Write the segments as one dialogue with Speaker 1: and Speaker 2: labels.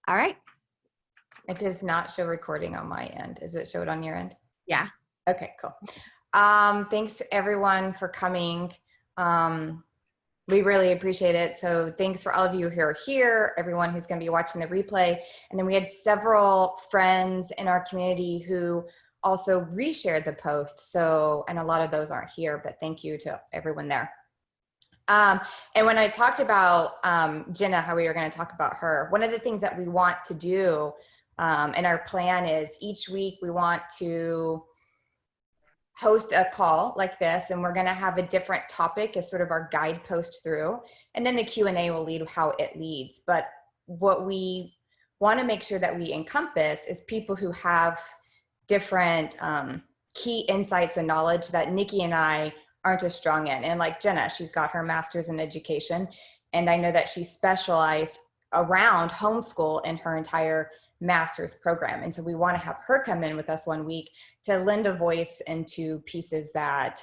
Speaker 1: All right.
Speaker 2: It does not show recording on my end. Does it show it on your end?
Speaker 1: Yeah.
Speaker 2: Okay, cool. Thanks everyone for coming. We really appreciate it. So thanks for all of you who are here, everyone who's going to be watching the replay. And then we had several friends in our community who also reshared the post. So, and a lot of those aren't here, but thank you to everyone there. And when I talked about Jenna, how we were going to talk about her, one of the things that we want to do, and our plan is each week we want to host a call like this, and we're going to have a different topic as sort of our guidepost through, and then the Q&A will lead how it leads. But what we want to make sure that we encompass is people who have different key insights and knowledge that Nicci and I aren't as strong in. And like Jenna, she's got her master's in education, and I know that she specialized around homeschool in her entire master's program. And so we want to have her come in with us one week to lend a voice into pieces that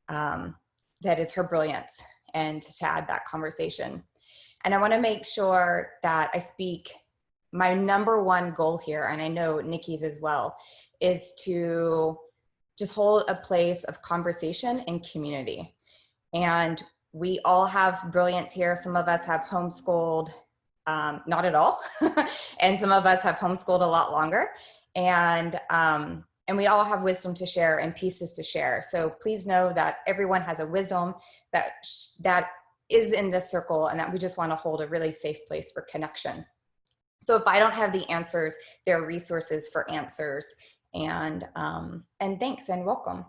Speaker 2: that is her brilliance and to add that conversation. And I want to make sure that I speak, my number one goal here, and I know Nicci's as well, is to just hold a place of conversation and community. And we all have brilliance here. Some of us have homeschooled not at all. And some of us have homeschooled a lot longer. And we all have wisdom to share and pieces to share. So please know that everyone has a wisdom that is in this circle, and that we just want to hold a really safe place for connection. So if I don't have the answers, there are resources for answers. And thanks and welcome.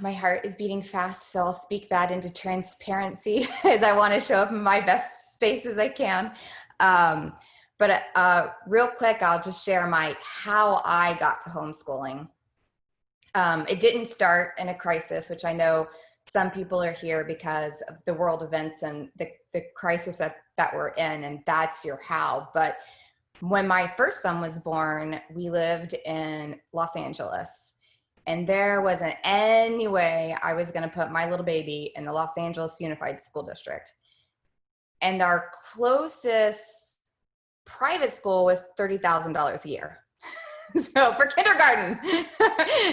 Speaker 2: My heart is beating fast, so I'll speak that into transparency as I want to show up in my best space as I can. But real quick, I'll just share how I got to homeschooling. It didn't start in a crisis, which I know some people are here because of the world events and the crisis that we're in, and that's your how. But when my first son was born, we lived in Los Angeles. And there wasn't any way I was going to put my little baby in the Los Angeles Unified School District. And our closest private school was $30,000 a year. So for kindergarten.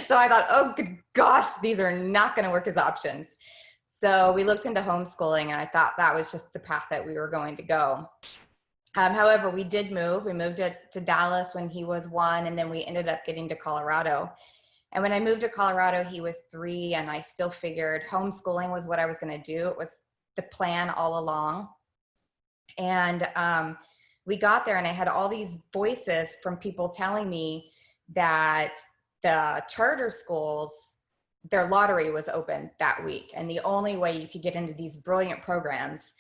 Speaker 2: So I thought, oh gosh, these are not going to work as options. So we looked into homeschooling, and I thought that was just the path that we were going to go. However, we did move. We moved to Dallas when he was 1, and then we ended up getting to Colorado. And when I moved to Colorado, he was 3, and I still figured homeschooling was what I was going to do. It was the plan all along. And we got there, and I had all these voices from people telling me that the charter schools, their lottery was open that week. And the only way you could get into these brilliant programs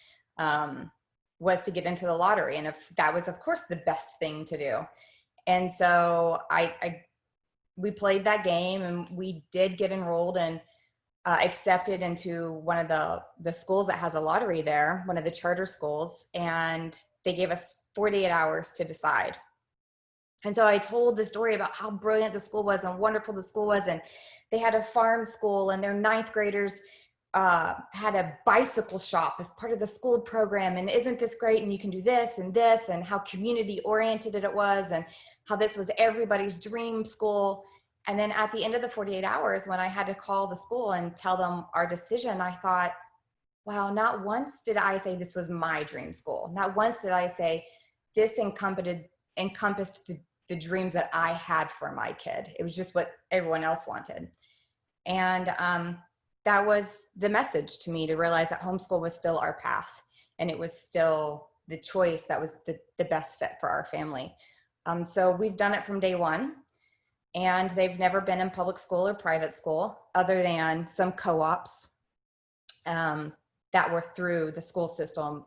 Speaker 2: was to get into the lottery. And if that was, of course, the best thing to do. And so we played that game, and we did get enrolled and accepted into one of the schools that has a lottery there, one of the charter schools, and they gave us 48 hours to decide. And so I told the story about how brilliant the school was and wonderful the school was, and they had a farm school, and their 9th graders had a bicycle shop as part of the school program, and isn't this great, and you can do this, and how community oriented it was, and how this was everybody's dream school. And then at the end of the 48 hours, when I had to call the school and tell them our decision, I thought, wow, not once did I say this was my dream school. Not once did I say this encompassed the dreams that I had for my kid. It was just what everyone else wanted. And that was the message to me, to realize that homeschool was still our path, and it was still the choice that was the best fit for our family. So we've done it from day one, and they've never been in public school or private school, other than some co-ops that were through the school system.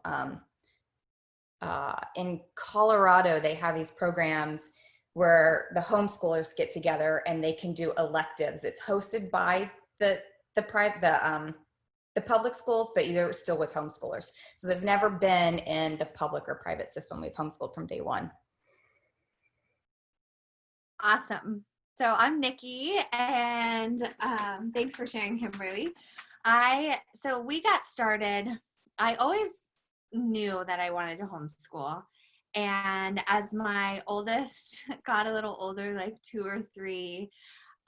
Speaker 2: In Colorado, they have these programs where the homeschoolers get together and they can do electives. It's hosted by the public schools, but they're still with homeschoolers. So they've never been in the public or private system. We've homeschooled from day one.
Speaker 1: Awesome. So I'm Nicci, and thanks for sharing, Kimberly. So we got started. I always knew that I wanted to homeschool. And as my oldest got a little older, like 2 or 3,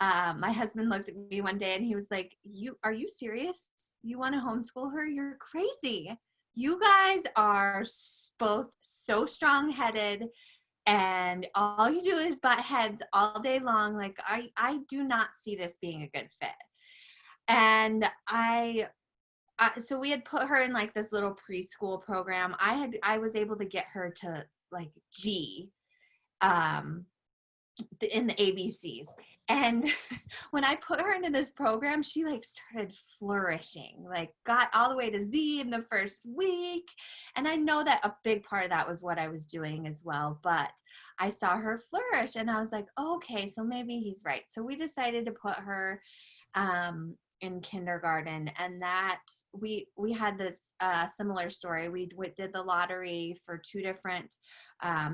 Speaker 1: my husband looked at me one day and he was like, are you serious? You want to homeschool her? You're crazy. You guys are both so strong headed and all you do is butt heads all day long. Like I do not see this being a good fit. And so we had put her in like this little preschool program. I was able to get her to like G, um, in the ABCs. And when I put her into this program, she like started flourishing, like got all the way to Z in the first week. And I know that a big part of that was what I was doing as well, but I saw her flourish and I was like, oh, okay, so maybe he's right. So we decided to put her in kindergarten, and that we had this similar story. We did the lottery for 2 different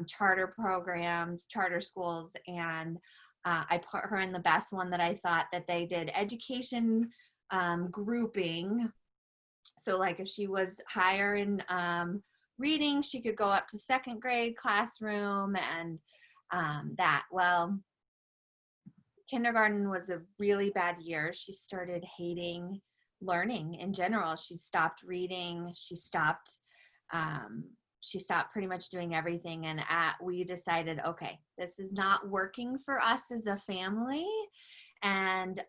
Speaker 1: charter programs, charter schools, and I put her in the best one that I thought that they did education grouping. So like if she was higher in reading, she could go up to 2nd grade classroom and that. Well, kindergarten was a really bad year. She started hating learning in general. She stopped reading. She stopped pretty much doing everything. And we decided, okay, this is not working for us as a family. And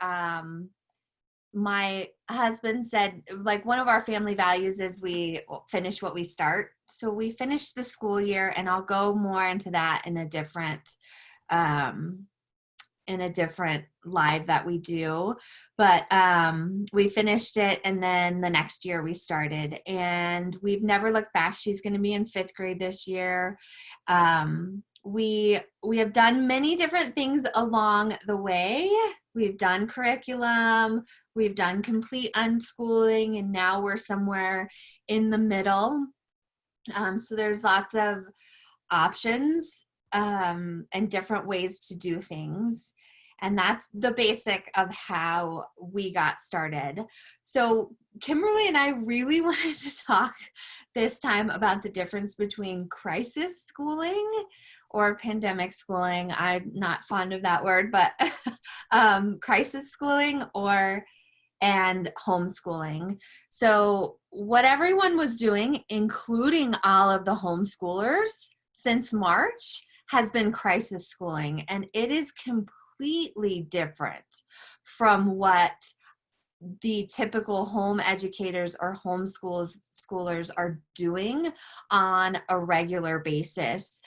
Speaker 1: my husband said, like, one of our family values is we finish what we start. So we finished the school year, and I'll go more into that in a different live that we do, but we finished it, and then the next year we started, and we've never looked back. She's going to be in 5th grade this year. We have done many different things along the way. We've done curriculum, we've done complete unschooling, and now we're somewhere in the middle. So there's lots of options and different ways to do things. And that's the basic of how we got started. So Kimberly and I really wanted to talk this time about the difference between crisis schooling or pandemic schooling. I'm not fond of that word, but crisis schooling and homeschooling. So what everyone was doing, including all of the homeschoolers since March, has been crisis schooling, and it is completely different from what the typical home educators or homeschoolers are doing on a regular basis.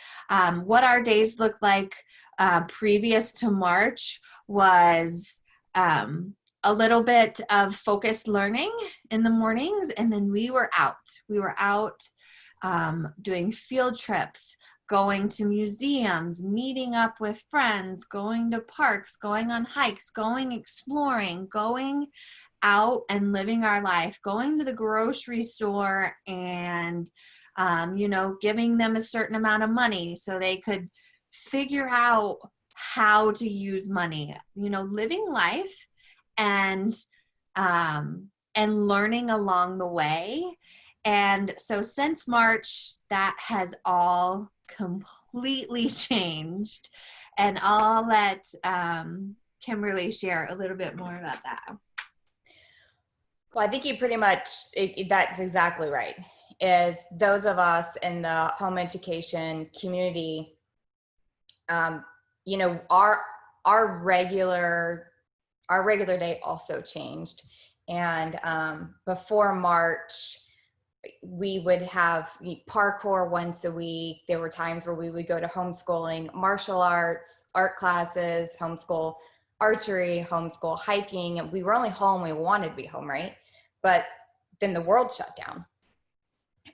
Speaker 1: What our days look like previous to March was a little bit of focused learning in the mornings, and then we were out. We were out doing field trips, going to museums, meeting up with friends, going to parks, going on hikes, going exploring, going out and living our life, going to the grocery store and, giving them a certain amount of money so they could figure out how to use money, living life and learning along the way. And so since March, that has all completely changed. And I'll let Kimberly share a little bit more about that.
Speaker 2: Well, I think you pretty much, that's exactly right. Is those of us in the home education community, our regular day also changed. And before March, we would have parkour once a week. There were times where we would go to homeschooling, martial arts, art classes, homeschool archery, homeschool hiking. We were only home. We wanted to be home, right? But then the world shut down.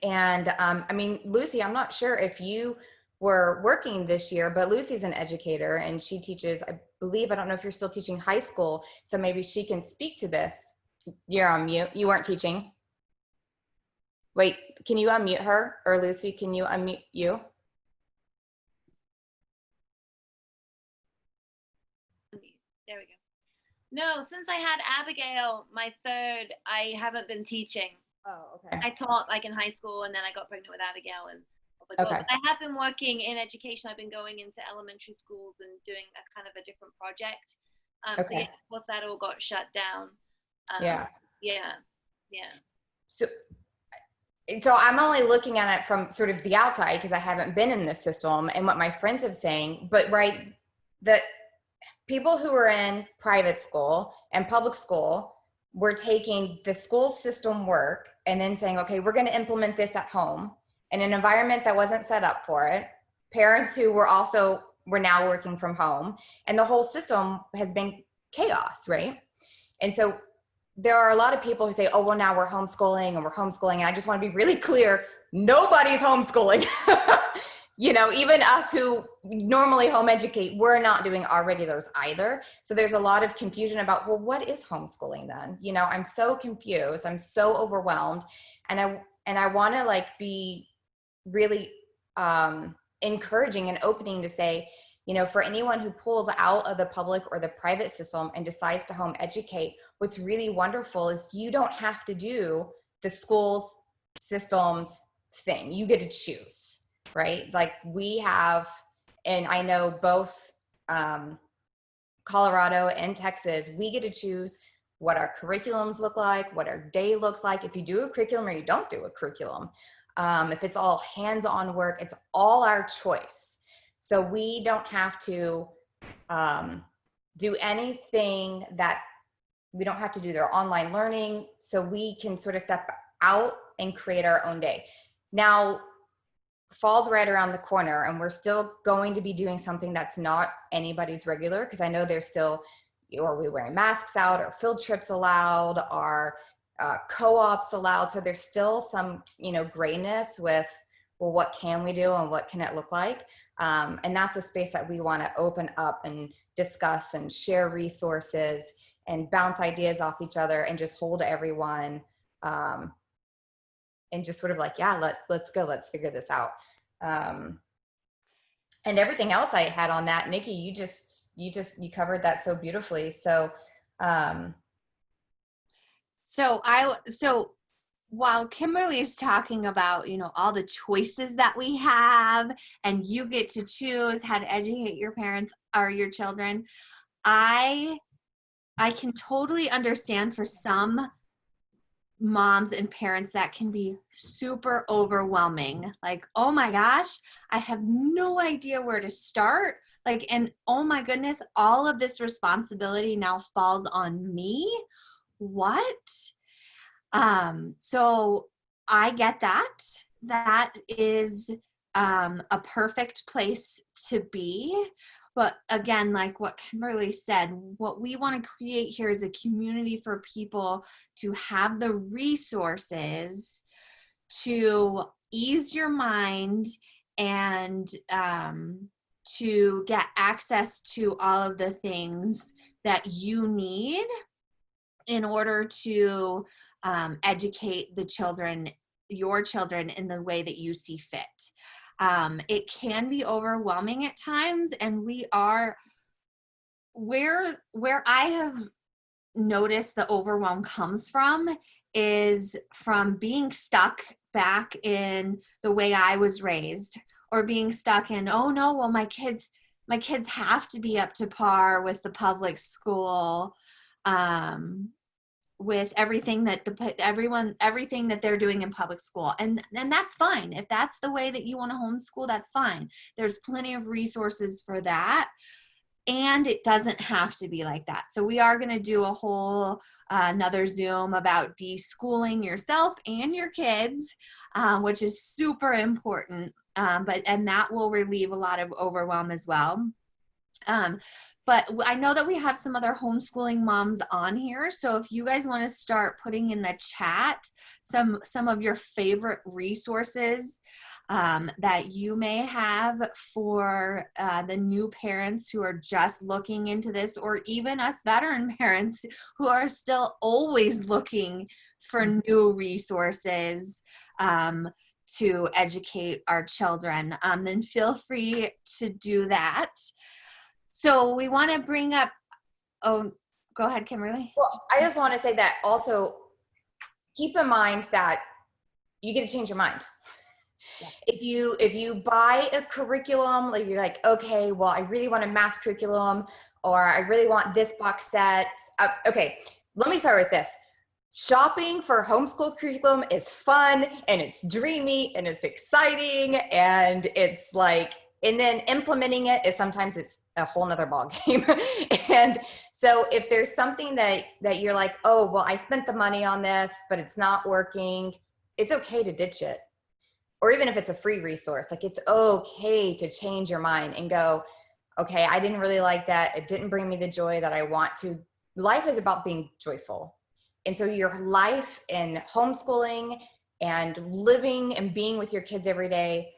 Speaker 2: And Lucy, I'm not sure if you were working this year, but Lucy's an educator and she teaches, I don't know if you're still teaching high school, so maybe she can speak to this. You're on mute. You weren't teaching. Wait, can you unmute her? Or Lucy, can you unmute you?
Speaker 3: There we go. No, since I had Abigail, my third, I haven't been teaching.
Speaker 2: Oh, okay.
Speaker 3: I taught like in high school, and then I got pregnant with Abigail, and
Speaker 2: Okay.
Speaker 3: but I have been working in education. I've been going into elementary schools and doing a kind of a different project. So yeah,
Speaker 2: Okay.
Speaker 3: of course that all got shut down.
Speaker 2: Yeah.
Speaker 3: Yeah, yeah.
Speaker 2: So, so I'm only looking at it from sort of the outside because I haven't been in this system and what my friends have saying, but right, the people who are in private school and public school were taking the school system work and then saying, okay, we're going to implement this at home in an environment that wasn't set up for it. Parents who were now working from home, and the whole system has been chaos, right? And so there are a lot of people who say, oh, well, now we're homeschooling and we're homeschooling. And I just want to be really clear, nobody's homeschooling. Even us who normally home educate, we're not doing our regulars either. So there's a lot of confusion about, well, what is homeschooling then? I'm so confused. I'm so overwhelmed. And I want to like be really encouraging and opening to say, for anyone who pulls out of the public or the private system and decides to home educate, what's really wonderful is you don't have to do the school's systems thing. You get to choose, right? Like we have, and I know both Colorado and Texas, we get to choose what our curriculums look like, what our day looks like, if you do a curriculum or you don't do a curriculum. If it's all hands-on work, it's all our choice. So we don't have to do anything that we don't have to do their online learning. So we can sort of step out and create our own day. Now, fall's right around the corner, and we're still going to be doing something that's not anybody's regular, because I know there's still, are we wearing masks out, or field trips allowed, are co-ops allowed? So there's still some, grayness with, well, what can we do and what can it look like? And that's a space that we want to open up and discuss and share resources and bounce ideas off each other and just hold everyone and just sort of like, yeah, let's go, let's figure this out. And everything else I had on that, Nicci, you covered that so beautifully. So,
Speaker 1: So while Kimberly is talking about, all the choices that we have and you get to choose how to educate your parents or your children, I can totally understand for some moms and parents that can be super overwhelming. Like, oh my gosh, I have no idea where to start. Like, and oh my goodness, all of this responsibility now falls on me. What? So I get that. That is a perfect place to be. But again, like what Kimberly said, what we want to create here is a community for people to have the resources to ease your mind and to get access to all of the things that you need in order to educate your children in the way that you see fit. It can be overwhelming at times, and where I have noticed the overwhelm comes from is from being stuck back in the way I was raised, or being stuck in, oh no, well my kids have to be up to par with the public school, with everything that everything that they're doing in public school. And that's fine. If that's the way that you want to homeschool, that's fine. There's plenty of resources for that. And it doesn't have to be like that. So we are going to do a whole another Zoom about deschooling yourself and your kids, which is super important. And that will relieve a lot of overwhelm as well. But I know that we have some other homeschooling moms on here. So if you guys want to start putting in the chat some of your favorite resources that you may have for the new parents who are just looking into this, or even us veteran parents who are still always looking for new resources to educate our children, then feel free to do that. So we want to bring up, oh, go ahead, Kimberly.
Speaker 2: Well, I just want to say that also keep in mind that you get to change your mind.
Speaker 1: Yeah.
Speaker 2: If you buy a curriculum, like you're like, okay, well, I really want a math curriculum, or I really want this box set. Okay, let me start with this. Shopping for homeschool curriculum is fun and it's dreamy and it's exciting and it's like, and then implementing it is sometimes it's a whole nother ball game. And so if there's something that you're like, oh, well, I spent the money on this, but it's not working, it's okay to ditch it. Or even if it's a free resource, like it's okay to change your mind and go, okay, I didn't really like that. It didn't bring me the joy that I want to. Life is about being joyful. And so your life in homeschooling and living and being with your kids every day,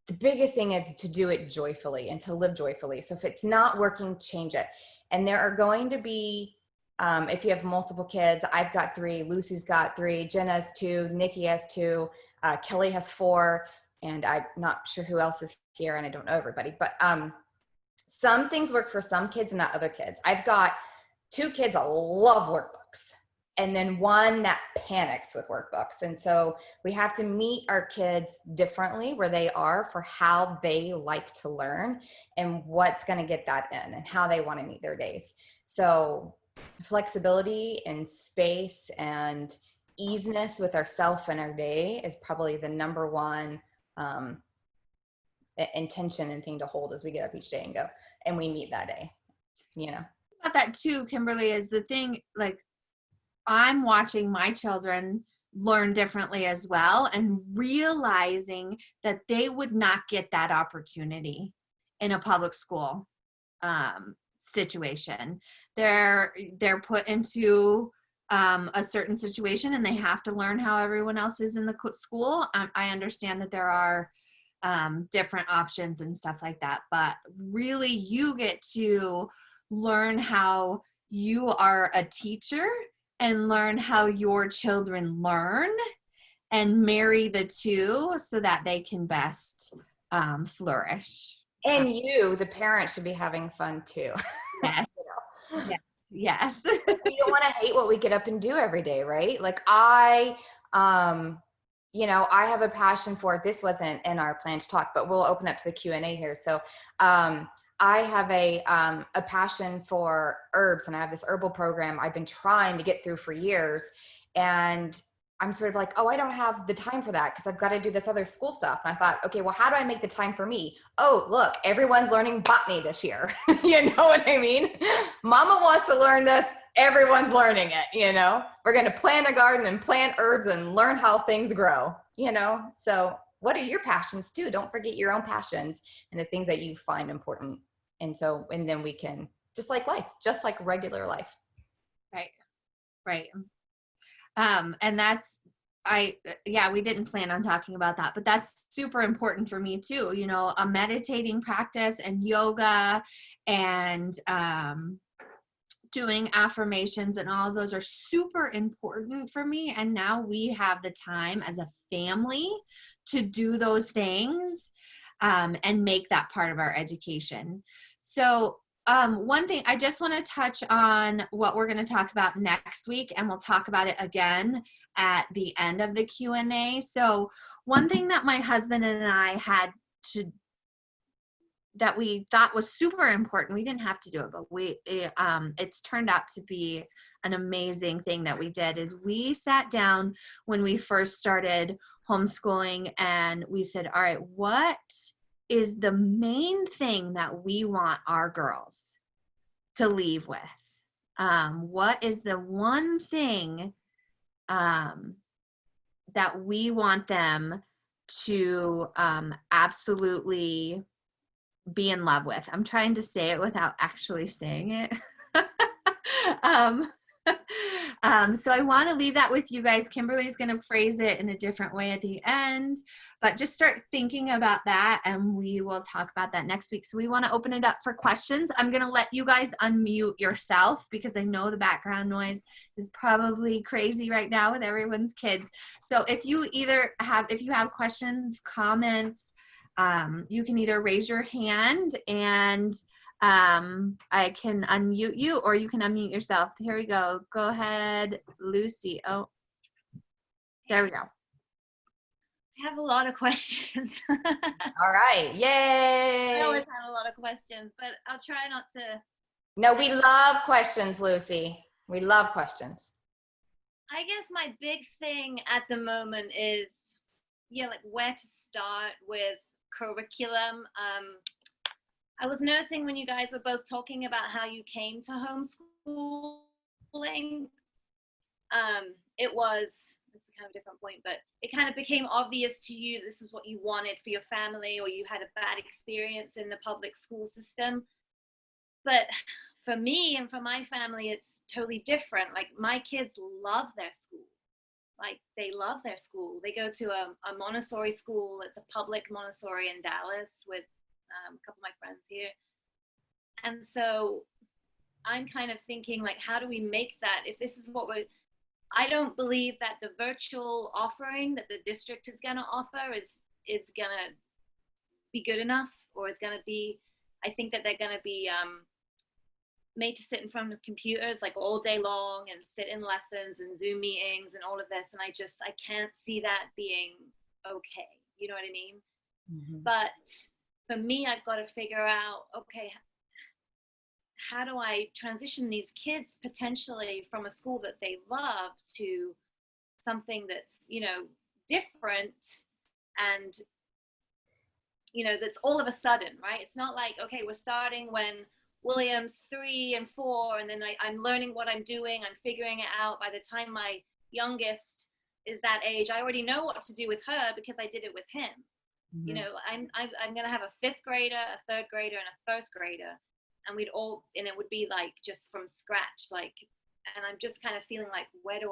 Speaker 2: the biggest thing is to do it joyfully and to live joyfully. So if it's not working, change it. And there are going to be, if you have multiple kids, I've got 3, Lucy's got 3, Jenna has 2, Nicci has 2, Kelly has 4, and I'm not sure who else is here and I don't know everybody, but some things work for some kids and not other kids. I've got 2 kids that love workbooks and then 1 that panics with workbooks. And so we have to meet our kids differently where they are for how they like to learn and what's going to get that in and how they want to meet their days. So flexibility and space and easiness with ourself and our day is probably the number one intention and thing to hold as we get up each day and go, and we meet that day, you know.
Speaker 1: About that too, Kimberly, is the thing, like, I'm watching my children learn differently as well and realizing that they would not get that opportunity in a public school situation. They're put into a certain situation and they have to learn how everyone else is in the school. I understand that there are different options and stuff like that, but really you get to learn how you are a teacher and learn how your children learn and marry the two so that they can best flourish.
Speaker 2: And you, the parent, should be having fun too.
Speaker 1: Yes.
Speaker 2: You know?
Speaker 1: Yes.
Speaker 2: We don't want to hate what we get up and do every day, right? Like you know, I have a passion for, this wasn't in our plan to talk, but we'll open up to the Q&A here. So I have a passion for herbs and I have this herbal program I've been trying to get through for years. And I'm sort of like, oh, I don't have the time for that because I've got to do this other school stuff. And I thought, okay, well, how do I make the time for me? Oh, look, everyone's learning botany this year. You know what I mean? Mama wants to learn this. Everyone's learning it, you know? We're going to plant a garden and plant herbs and learn how things grow, you know? So what are your passions too? Don't forget your own passions and the things that you find important. And so, and then we can, just like life, just like regular life.
Speaker 1: Right. Right. And that's, we didn't plan on talking about that, but that's super important for me too. You know, a meditating practice and yoga and, doing affirmations and all of those are super important for me. And now we have the time as a family to do those things, and make that part of our education. So, one thing I just want to touch on what we're going to talk about next week, and we'll talk about it again at the end of the Q&A. So one thing that my husband and I had to, that we thought was super important, we didn't have to do it, but it's turned out to be an amazing thing that we did, is we sat down when we first started homeschooling and we said, all right, what is the main thing that we want our girls to leave with? What is the one thing that we want them to absolutely be in love with? I'm trying to say it without actually saying it. So I want to leave that with you guys. Kimberly's going to phrase it in a different way at the end, but just start thinking about that and we will talk about that next week. So we want to open it up for questions. I'm going to let you guys unmute yourself because I know the background noise is probably crazy right now with everyone's kids. So if you have questions, comments, you can either raise your hand and I can unmute you, or you can unmute yourself. Here we go. Go ahead, Lucy. Oh, There we go.
Speaker 3: I have a lot of questions.
Speaker 2: All right.
Speaker 3: I
Speaker 2: Yay.
Speaker 3: always have a lot of questions, but I'll try not to.
Speaker 2: No, we love questions, Lucy. We love questions.
Speaker 3: I guess my big thing at the moment is, yeah, like where to start with curriculum. I was noticing when you guys were both talking about how you came to homeschooling. It was, this is kind of a different point, but it kind of became obvious to you this is what you wanted for your family, or you had a bad experience in the public school system. But for me and for my family, it's totally different. Like my kids love their school. Like they love their school. They go to a Montessori school. It's a public Montessori in Dallas with a couple of my friends here. And so I'm kind of thinking like, how do we make that, if this is what I don't believe that the virtual offering that the district is going to offer is going to be good enough, or is going to be, I think that they're going to be made to sit in front of computers like all day long and sit in lessons and Zoom meetings and all of this. And I can't see that being okay. You know what I mean? Mm-hmm. But for me, I've got to figure out, okay, how do I transition these kids potentially from a school that they love to something that's, you know, different and, you know, that's all of a sudden, right? It's not like, okay, we're starting when William's 3 and 4, and then I'm learning what I'm doing. I'm figuring it out. By the time my youngest is that age, I already know what to do with her because I did it with him. Mm-hmm. You know, I'm going to have a 5th grader, a 3rd grader, and a 1st grader. And and it would be like just from scratch, like, and I'm just kind of feeling like, where do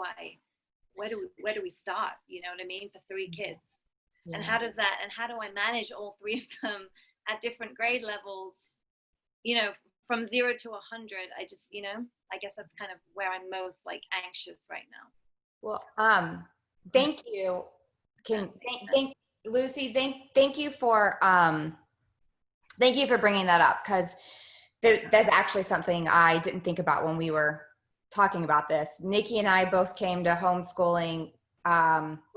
Speaker 3: we start? You know what I mean? For 3 kids. Yeah. And how do I manage all 3 of them at different grade levels, you know, from 0 to 100? I just, you know, I guess that's kind of where I'm most like anxious right now.
Speaker 2: Well, thank you. Lucy, thank you for bringing that up, because that's actually something I didn't think about when we were talking about this. Nicci and I both came to homeschooling.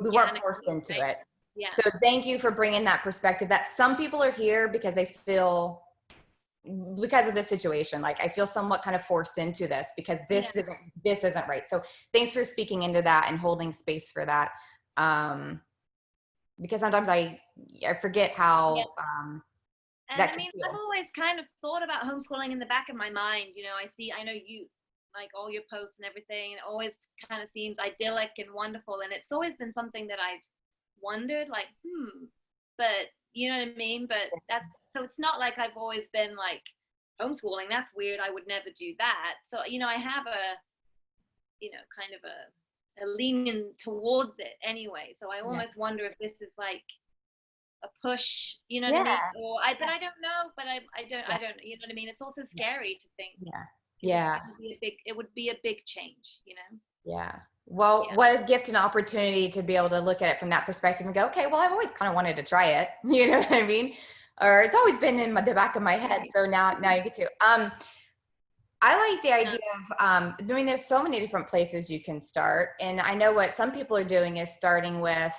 Speaker 2: We weren't forced into it. Yeah. So thank you for bringing that perspective, that some people are here because they feel, because of the situation, like I feel somewhat kind of forced into this because this isn't right. So thanks for speaking into that and holding space for that. Because sometimes I forget how,
Speaker 3: and I mean, I've always kind of thought about homeschooling in the back of my mind. You know, I know you, like all your posts and everything, and it always kind of seems idyllic and wonderful. And it's always been something that I've wondered, like, but you know what I mean? But so it's not like I've always been like, homeschooling, that's weird, I would never do that. So, you know, I have kind of a leaning towards it anyway. So I almost wonder if this is like a push, you know what I mean? Or but I don't know, but I don't, you know what I mean? It's also scary to think. It would be a big change, you know? Yeah.
Speaker 2: Well, what a gift and opportunity to be able to look at it from that perspective and go, okay, well, I've always kind of wanted to try it. You know what I mean? Or it's always been in the back of my head. So now you get to. I like the idea of there's so many different places you can start. And I know what some people are doing is starting with,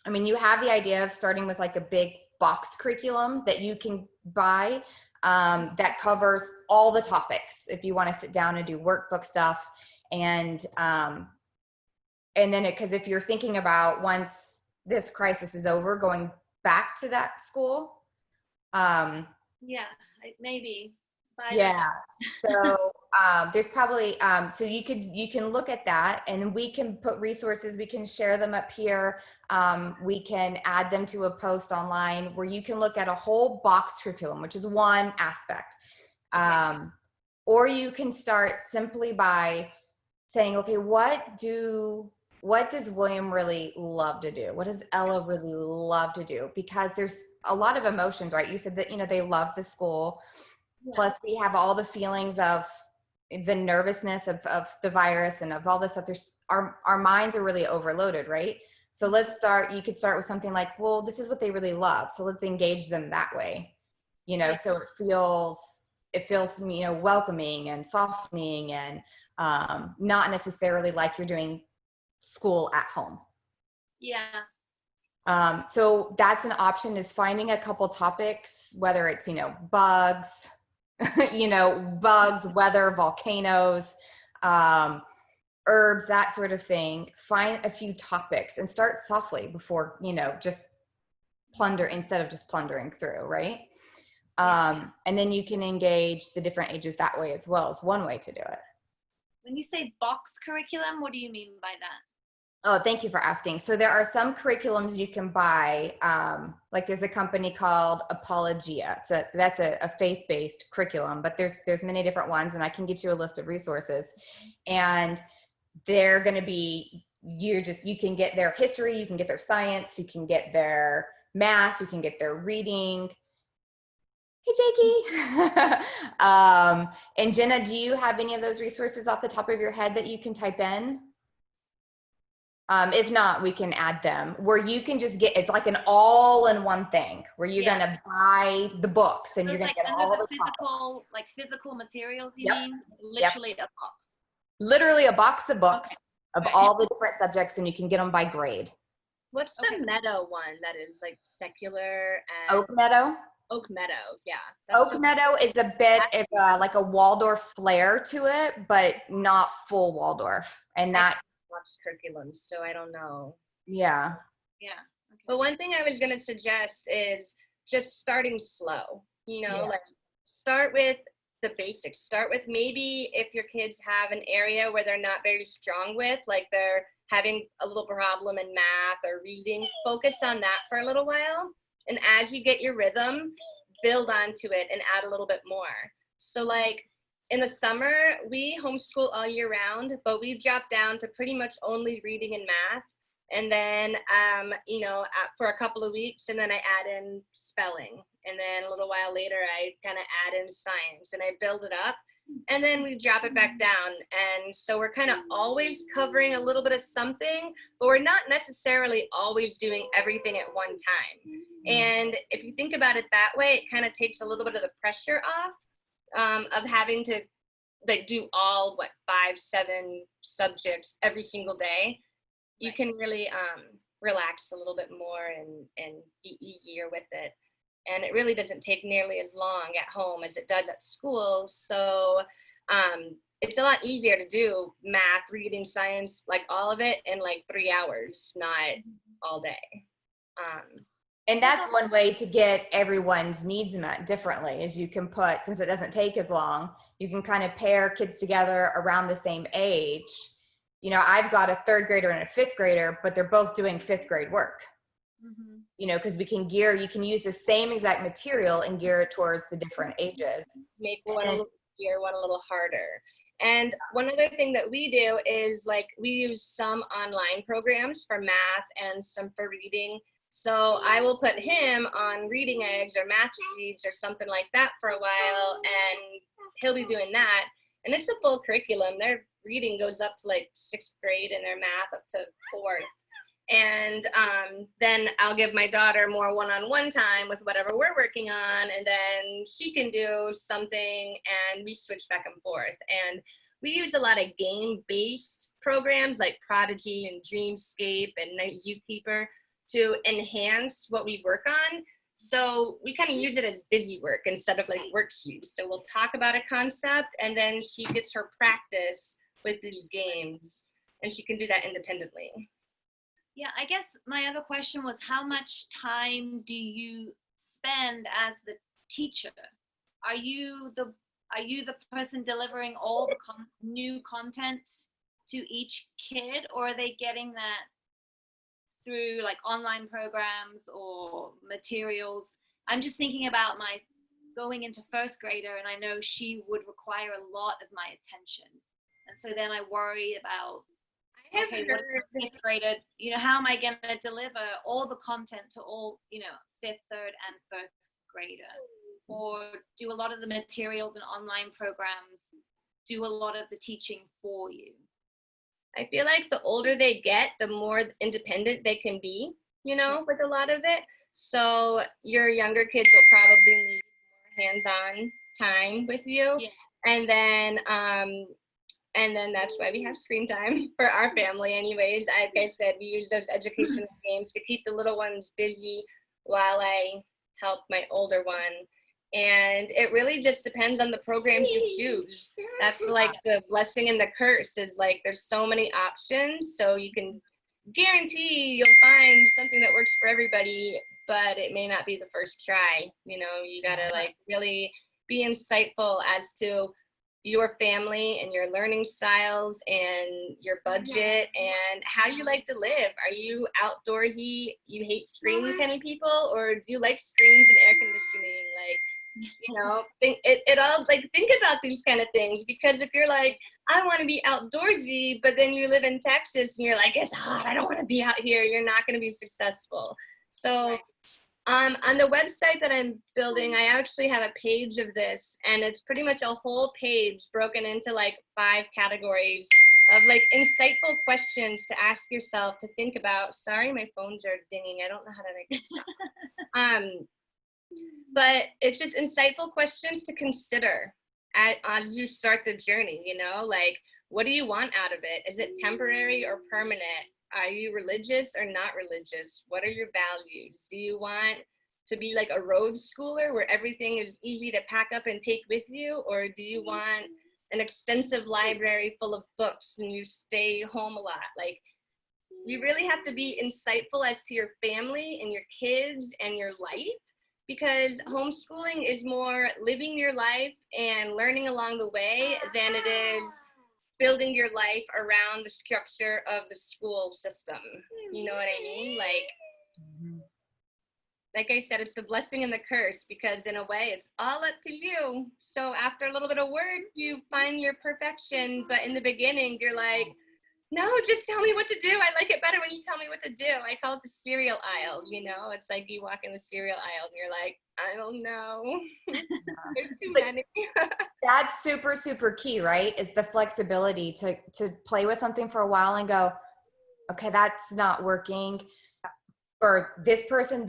Speaker 2: I mean, you have the idea of starting with like a big box curriculum that you can buy that covers all the topics if you want to sit down and do workbook stuff. And then because if you're thinking about once this crisis is over, going back to that school.
Speaker 3: Maybe.
Speaker 2: So there's probably so you can look at that, and we can put resources, we can share them up here, we can add them to a post online where you can look at a whole box curriculum, which is one aspect. Or you can start simply by saying, okay, what does William really love to do? What does Ella really love to do? Because there's a lot of emotions, right? You said that, you know, they love the school. Plus we have all the feelings of the nervousness of the virus and of all this stuff. Our minds are really overloaded, right? So you could start with something like, well, this is what they really love. So let's engage them that way, you know, so it feels, you know, welcoming and softening and not necessarily like you're doing school at home.
Speaker 3: Yeah.
Speaker 2: So that's an option, is finding a couple topics, whether it's, bugs, bugs, weather, volcanoes, herbs, that sort of thing. Find a few topics and start softly before, just instead of just plundering through, right? And then you can engage the different ages that way as well, is one way to do it.
Speaker 3: When you say box curriculum, what do you mean by that?
Speaker 2: Oh, thank you for asking. So there are some curriculums you can buy. Like there's a company called Apologia. That's a faith-based curriculum, but there's many different ones, and I can get you a list of resources. And they're going to be, you can get their history, you can get their science, you can get their math, you can get their reading. Hey, Jakey. And Jenna, do you have any of those resources off the top of your head that you can type in? If not, we can add them, where you can just it's like an all-in-one thing where you're going to buy the books and
Speaker 3: So
Speaker 2: you're going
Speaker 3: like
Speaker 2: to get all the topics.
Speaker 3: like physical materials, you
Speaker 2: Yep.
Speaker 3: mean? Literally a box.
Speaker 2: Literally a box of books of all the different subjects, and you can get them by grade.
Speaker 4: What's the Meadow one that is like secular and
Speaker 2: Oak Meadow?
Speaker 4: Oak Meadow, yeah.
Speaker 2: Oak Meadow is a bit of like a Waldorf flair to it, but not full Waldorf. And that
Speaker 4: lots curriculum, so I don't know.
Speaker 2: Yeah.
Speaker 3: Yeah. Okay.
Speaker 4: But one thing I was gonna suggest is just starting slow. Like start with the basics. Start with, maybe if your kids have an area where they're not very strong with, like they're having a little problem in math or reading, focus on that for a little while. And as you get your rhythm, build onto it and add a little bit more. So like in the summer, we homeschool all year round, but we've dropped down to pretty much only reading and math. And then, for a couple of weeks, and then I add in spelling. And then a little while later, I kind of add in science, and I build it up. And then we drop it back down. And so we're kind of always covering a little bit of something, but we're not necessarily always doing everything at one time. And if you think about it that way, it kind of takes a little bit of the pressure off of having to like do all 5-7 subjects every single day. You can really relax a little bit more and be easier with it. And it really doesn't take nearly as long at home as it does at school. So it's a lot easier to do math, reading, science, like all of it in like 3 hours, not all day.
Speaker 2: And that's one way to get everyone's needs met differently, is you can put, since it doesn't take as long, you can kind of pair kids together around the same age. I've got a 3rd grader and a 5th grader, but they're both doing 5th grade work. Because you can use the same exact material and gear it towards the different ages.
Speaker 4: Make one a little easier, one a little harder. And one other thing that we do is like we use some online programs for math and some for reading. So I will put him on reading eggs or math seeds or something like that for a while, and he'll be doing that. And it's a full curriculum. Their reading goes up to like 6th grade and their math up to 4th. And then I'll give my daughter more one-on-one time with whatever we're working on, and then she can do something, and we switch back and forth. And we use a lot of game-based programs like Prodigy and Dreamscape and Night Zookeeper to enhance what we work on. So we kind of use it as busy work instead of like worksheets. So we'll talk about a concept, and then she gets her practice with these games, and she can do that independently.
Speaker 3: Yeah, I guess my other question was, how much time do you spend as the teacher? Are you the person delivering all the new content to each kid, or are they getting that through like online programs or materials? I'm just thinking about my going into 1st grader, and I know she would require a lot of my attention. And so then I worry about, okay, what is 5th grader, how am I going to deliver all the content to all, 5th, 3rd, and 1st grader? Or do a lot of the materials and online programs do a lot of the teaching for you?
Speaker 4: I feel like the older they get, the more independent they can be, with a lot of it. So your younger kids will probably need more hands-on time with you.
Speaker 3: Yeah.
Speaker 4: And then And then that's why we have screen time for our family anyways. Like I said, we use those educational games to keep the little ones busy while I help my older one. And it really just depends on the programs you choose. That's like the blessing and the curse is like there's so many options. So you can guarantee you'll find something that works for everybody, but it may not be the first try. You know, you gotta like really be insightful as to your family and your learning styles and your budget and how you like to live. Are you outdoorsy, you hate screen kind of people, or do you like screens and air conditioning? Like, you know, think about these kind of things, because if you're like, I want to be outdoorsy, but then you live in Texas and you're like, it's hot, I don't want to be out here, you're not going to be successful. So on the website that I'm building, I actually have a page of this, and it's pretty much a whole page broken into like 5 categories of like insightful questions to ask yourself, to think about. Sorry, my phones are dinging. I don't know how to make this stop. But it's just insightful questions to consider as you start the journey, you know, like, what do you want out of it? Is it temporary or permanent? Are you religious or not religious? What are your values? Do you want to be like a road schooler where everything is easy to pack up and take with you? Or do you want an extensive library full of books and you stay home a lot? Like, you really have to be insightful as to your family and your kids and your life, because homeschooling is more living your life and learning along the way than it is building your life around the structure of the school system. You know what I mean? Like I said, it's the blessing and the curse, because in a way it's all up to you. So after a little bit of work, you find your perfection. But in the beginning, you're like, no, just tell me what to do. I like it better when you tell me what to do. I call it the cereal aisle, you know? It's like you walk in the cereal aisle and you're like, I don't know. There's too many.
Speaker 2: That's super, super key, right? Is the flexibility to play with something for a while and go, okay, that's not working for this person,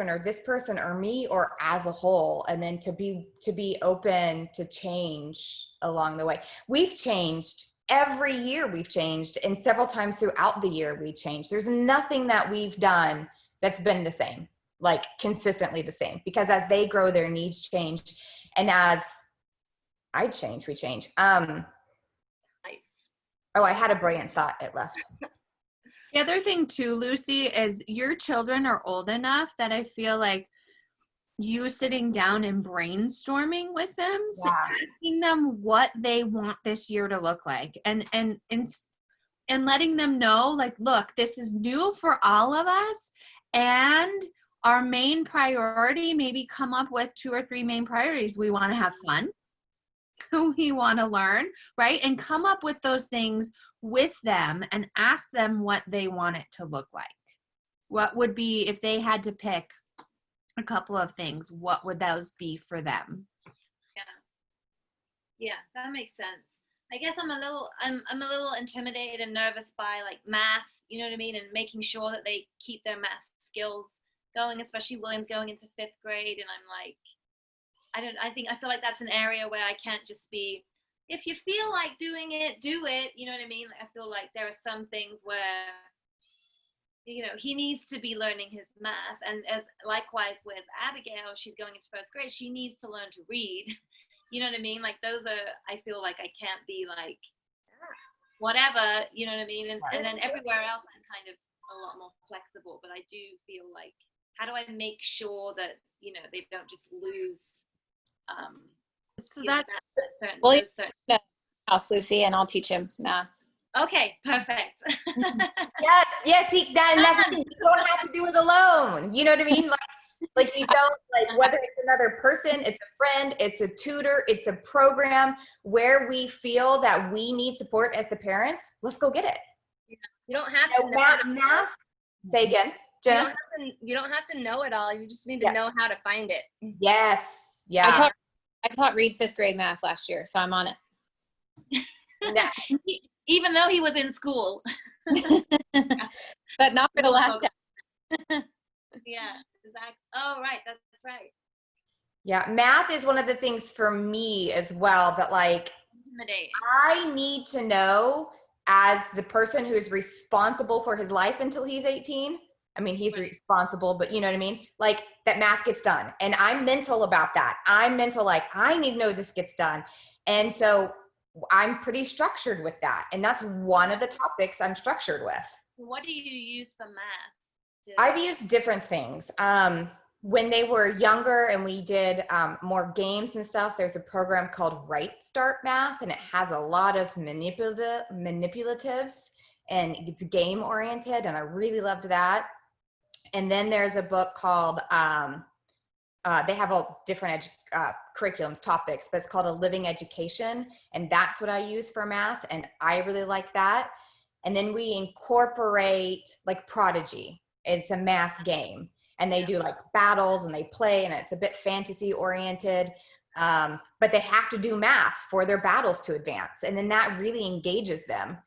Speaker 2: or this person, or me, or as a whole. And then to be open to change along the way. We've changed. Every year we've changed, and several times throughout the year we changed. There's nothing that we've done that's been the same, like consistently the same, because as they grow, their needs change. And as I change, we change. Oh, I had a brilliant thought. It left.
Speaker 1: The other thing too, Lucy, is your children are old enough that I feel like you sitting down and brainstorming with them, asking them what they want this year to look like, and letting them know, like, look, this is new for all of us, and our main priority, maybe come up with 2 or 3 main priorities. We want to have fun. We want to learn, right? And come up with those things with them and ask them what they want it to look like. What would be, if they had to pick a couple of things, what would those be for them?
Speaker 3: Yeah, that makes sense. I guess I'm a little intimidated and nervous by like math, you know what I mean, and making sure that they keep their math skills going, especially William's going into 5th grade, and I'm like, I feel like that's an area where I can't just be, if you feel like doing it, do it, you know what I mean? Like, I feel like there are some things where, you know, he needs to be learning his math, and as likewise with Abigail, she's going into 1st grade, she needs to learn to read. You know what I mean? Like, those are, I feel like I can't be like whatever, you know what I mean? And then everywhere else I'm kind of a lot more flexible, but I do feel like, how do I make sure that, you know, they don't just lose
Speaker 1: so that
Speaker 5: certain house, Lucy, and I'll teach him math.
Speaker 3: Okay, perfect.
Speaker 2: Yes, and that's the thing. You don't have to do it alone. You know what I mean? Like you don't, like, whether it's another person, it's a friend, it's a tutor, it's a program where we feel that we need support as the parents, let's go get it.
Speaker 4: You don't have to know
Speaker 2: math. Say again, Jenna.
Speaker 4: You don't have to know it all. You just need to know how to find it.
Speaker 2: Yes. Yeah.
Speaker 5: I taught Reed 5th grade math last year, so I'm on it.
Speaker 3: Even though he was in school.
Speaker 5: But not for the last time.
Speaker 3: Yeah, exactly. Oh, right. That's right.
Speaker 2: Yeah. Math is one of the things for me as well, but like,
Speaker 3: intimidating.
Speaker 2: I need to know, as the person who's responsible for his life until he's 18. I mean, he's responsible, but you know what I mean? Like, that math gets done. And I'm mental about that. I'm mental, like, I need to know this gets done. And so I'm pretty structured with that. And that's one of the topics I'm structured with.
Speaker 3: What do you use for math?
Speaker 2: I've used different things. When they were younger and we did more games and stuff, there's a program called Right Start Math, and it has a lot of manipulatives, and it's game oriented, and I really loved that. And then there's a book called, they have all different curriculums, topics, but it's called A Living Education, and that's what I use for math, and I really like that. And then we incorporate like Prodigy. It's a math game, and they do like battles and they play, and it's a bit fantasy oriented, but they have to do math for their battles to advance, and then that really engages them.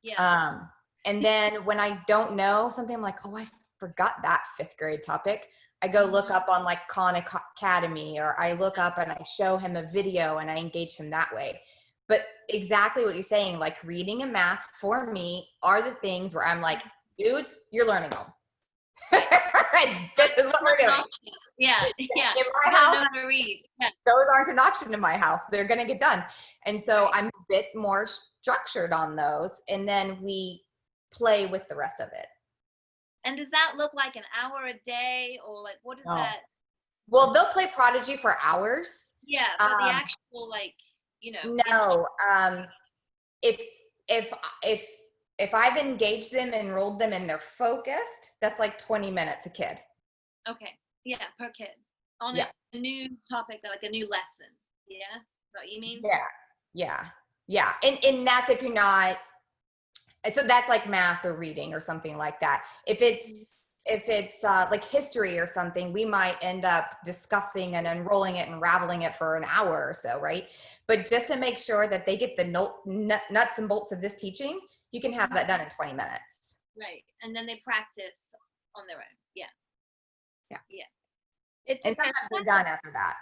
Speaker 2: And then when I don't know something, I'm like, oh, I forgot that 5th grade topic. I go look up on like Khan Academy, or I look up and I show him a video and I engage him that way. But exactly what you're saying, like reading and math for me are the things where I'm like, dudes, you're learning them. This is what we're doing.
Speaker 3: Yeah.
Speaker 2: In my
Speaker 3: I
Speaker 2: house,
Speaker 3: don't know how to read. Yeah.
Speaker 2: those aren't an option in my house. They're going to get done. And so I'm a bit more structured on those. And then we play with the rest of it.
Speaker 3: And does that look like an hour a day, or like what is that?
Speaker 2: Well, they'll play Prodigy for hours.
Speaker 3: Yeah, but the actual, like, you know.
Speaker 2: No. If I've engaged them, enrolled them, and they're focused, that's like 20 minutes a kid.
Speaker 3: Okay. Yeah, per kid. On a new topic, like a new lesson. Yeah? Is that what you mean?
Speaker 2: Yeah. And that's if you're not, so that's like math or reading or something like that. If it's like history or something, we might end up discussing and unrolling it and unraveling it for an hour or so, right? But just to make sure that they get the nuts and bolts of this teaching, you can have that done in 20 minutes.
Speaker 3: Right. And then they practice on their own. Yeah.
Speaker 2: And sometimes they're done after that.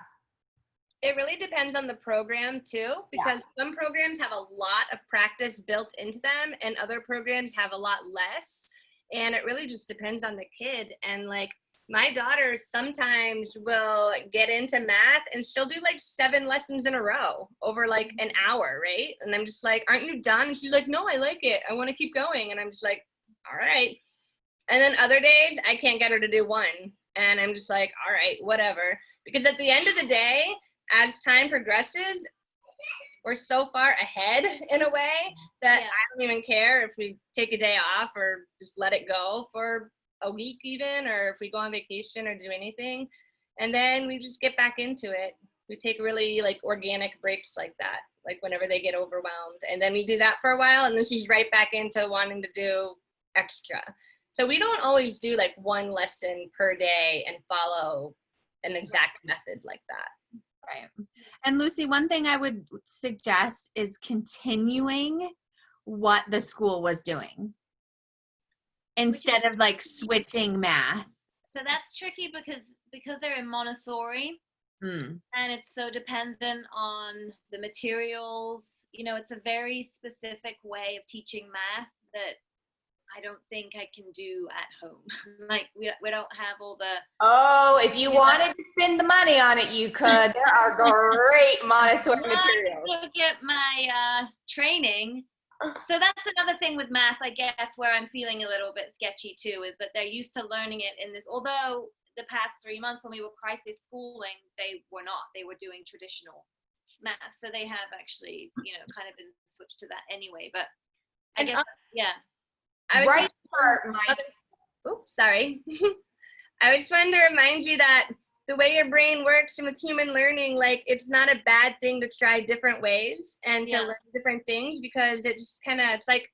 Speaker 4: It really depends on the program too, because some programs have a lot of practice built into them and other programs have a lot less. And it really just depends on the kid. And like my daughter sometimes will get into math and she'll do like 7 lessons in a row over like an hour, right? And I'm just like, aren't you done? And she's like, no, I like it. I want to keep going. And I'm just like, all right. And then other days I can't get her to do 1. And I'm just like, all right, whatever. Because at the end of the day, as time progresses, we're so far ahead in a way that I don't even care if we take a day off or just let it go for a week even, or if we go on vacation or do anything. And then we just get back into it. We take really like organic breaks like that, like whenever they get overwhelmed. And then we do that for a while, and then she's right back into wanting to do extra. So we don't always do like 1 lesson per day and follow an exact method like that.
Speaker 1: Right. And Lucy, one thing I would suggest is continuing what the school was doing instead of like switching math.
Speaker 3: So that's tricky because they're in Montessori and it's so dependent on the materials. You know, it's a very specific way of teaching math that I don't think I can do at home. Like we don't have all the.
Speaker 2: Oh, if you wanted to spend the money on it, you could. There are great Montessori materials.
Speaker 3: To get my training. So that's another thing with math, I guess, where I'm feeling a little bit sketchy too, is that they're used to learning it in this. Although the past 3 months when we were crisis schooling, they were not. They were doing traditional math, so they have actually, you know, kind of been switched to that anyway. But I guess,
Speaker 4: I just wanted to remind you that the way your brain works and with human learning, like it's not a bad thing to try different ways and to learn different things, because it just kind of, it's like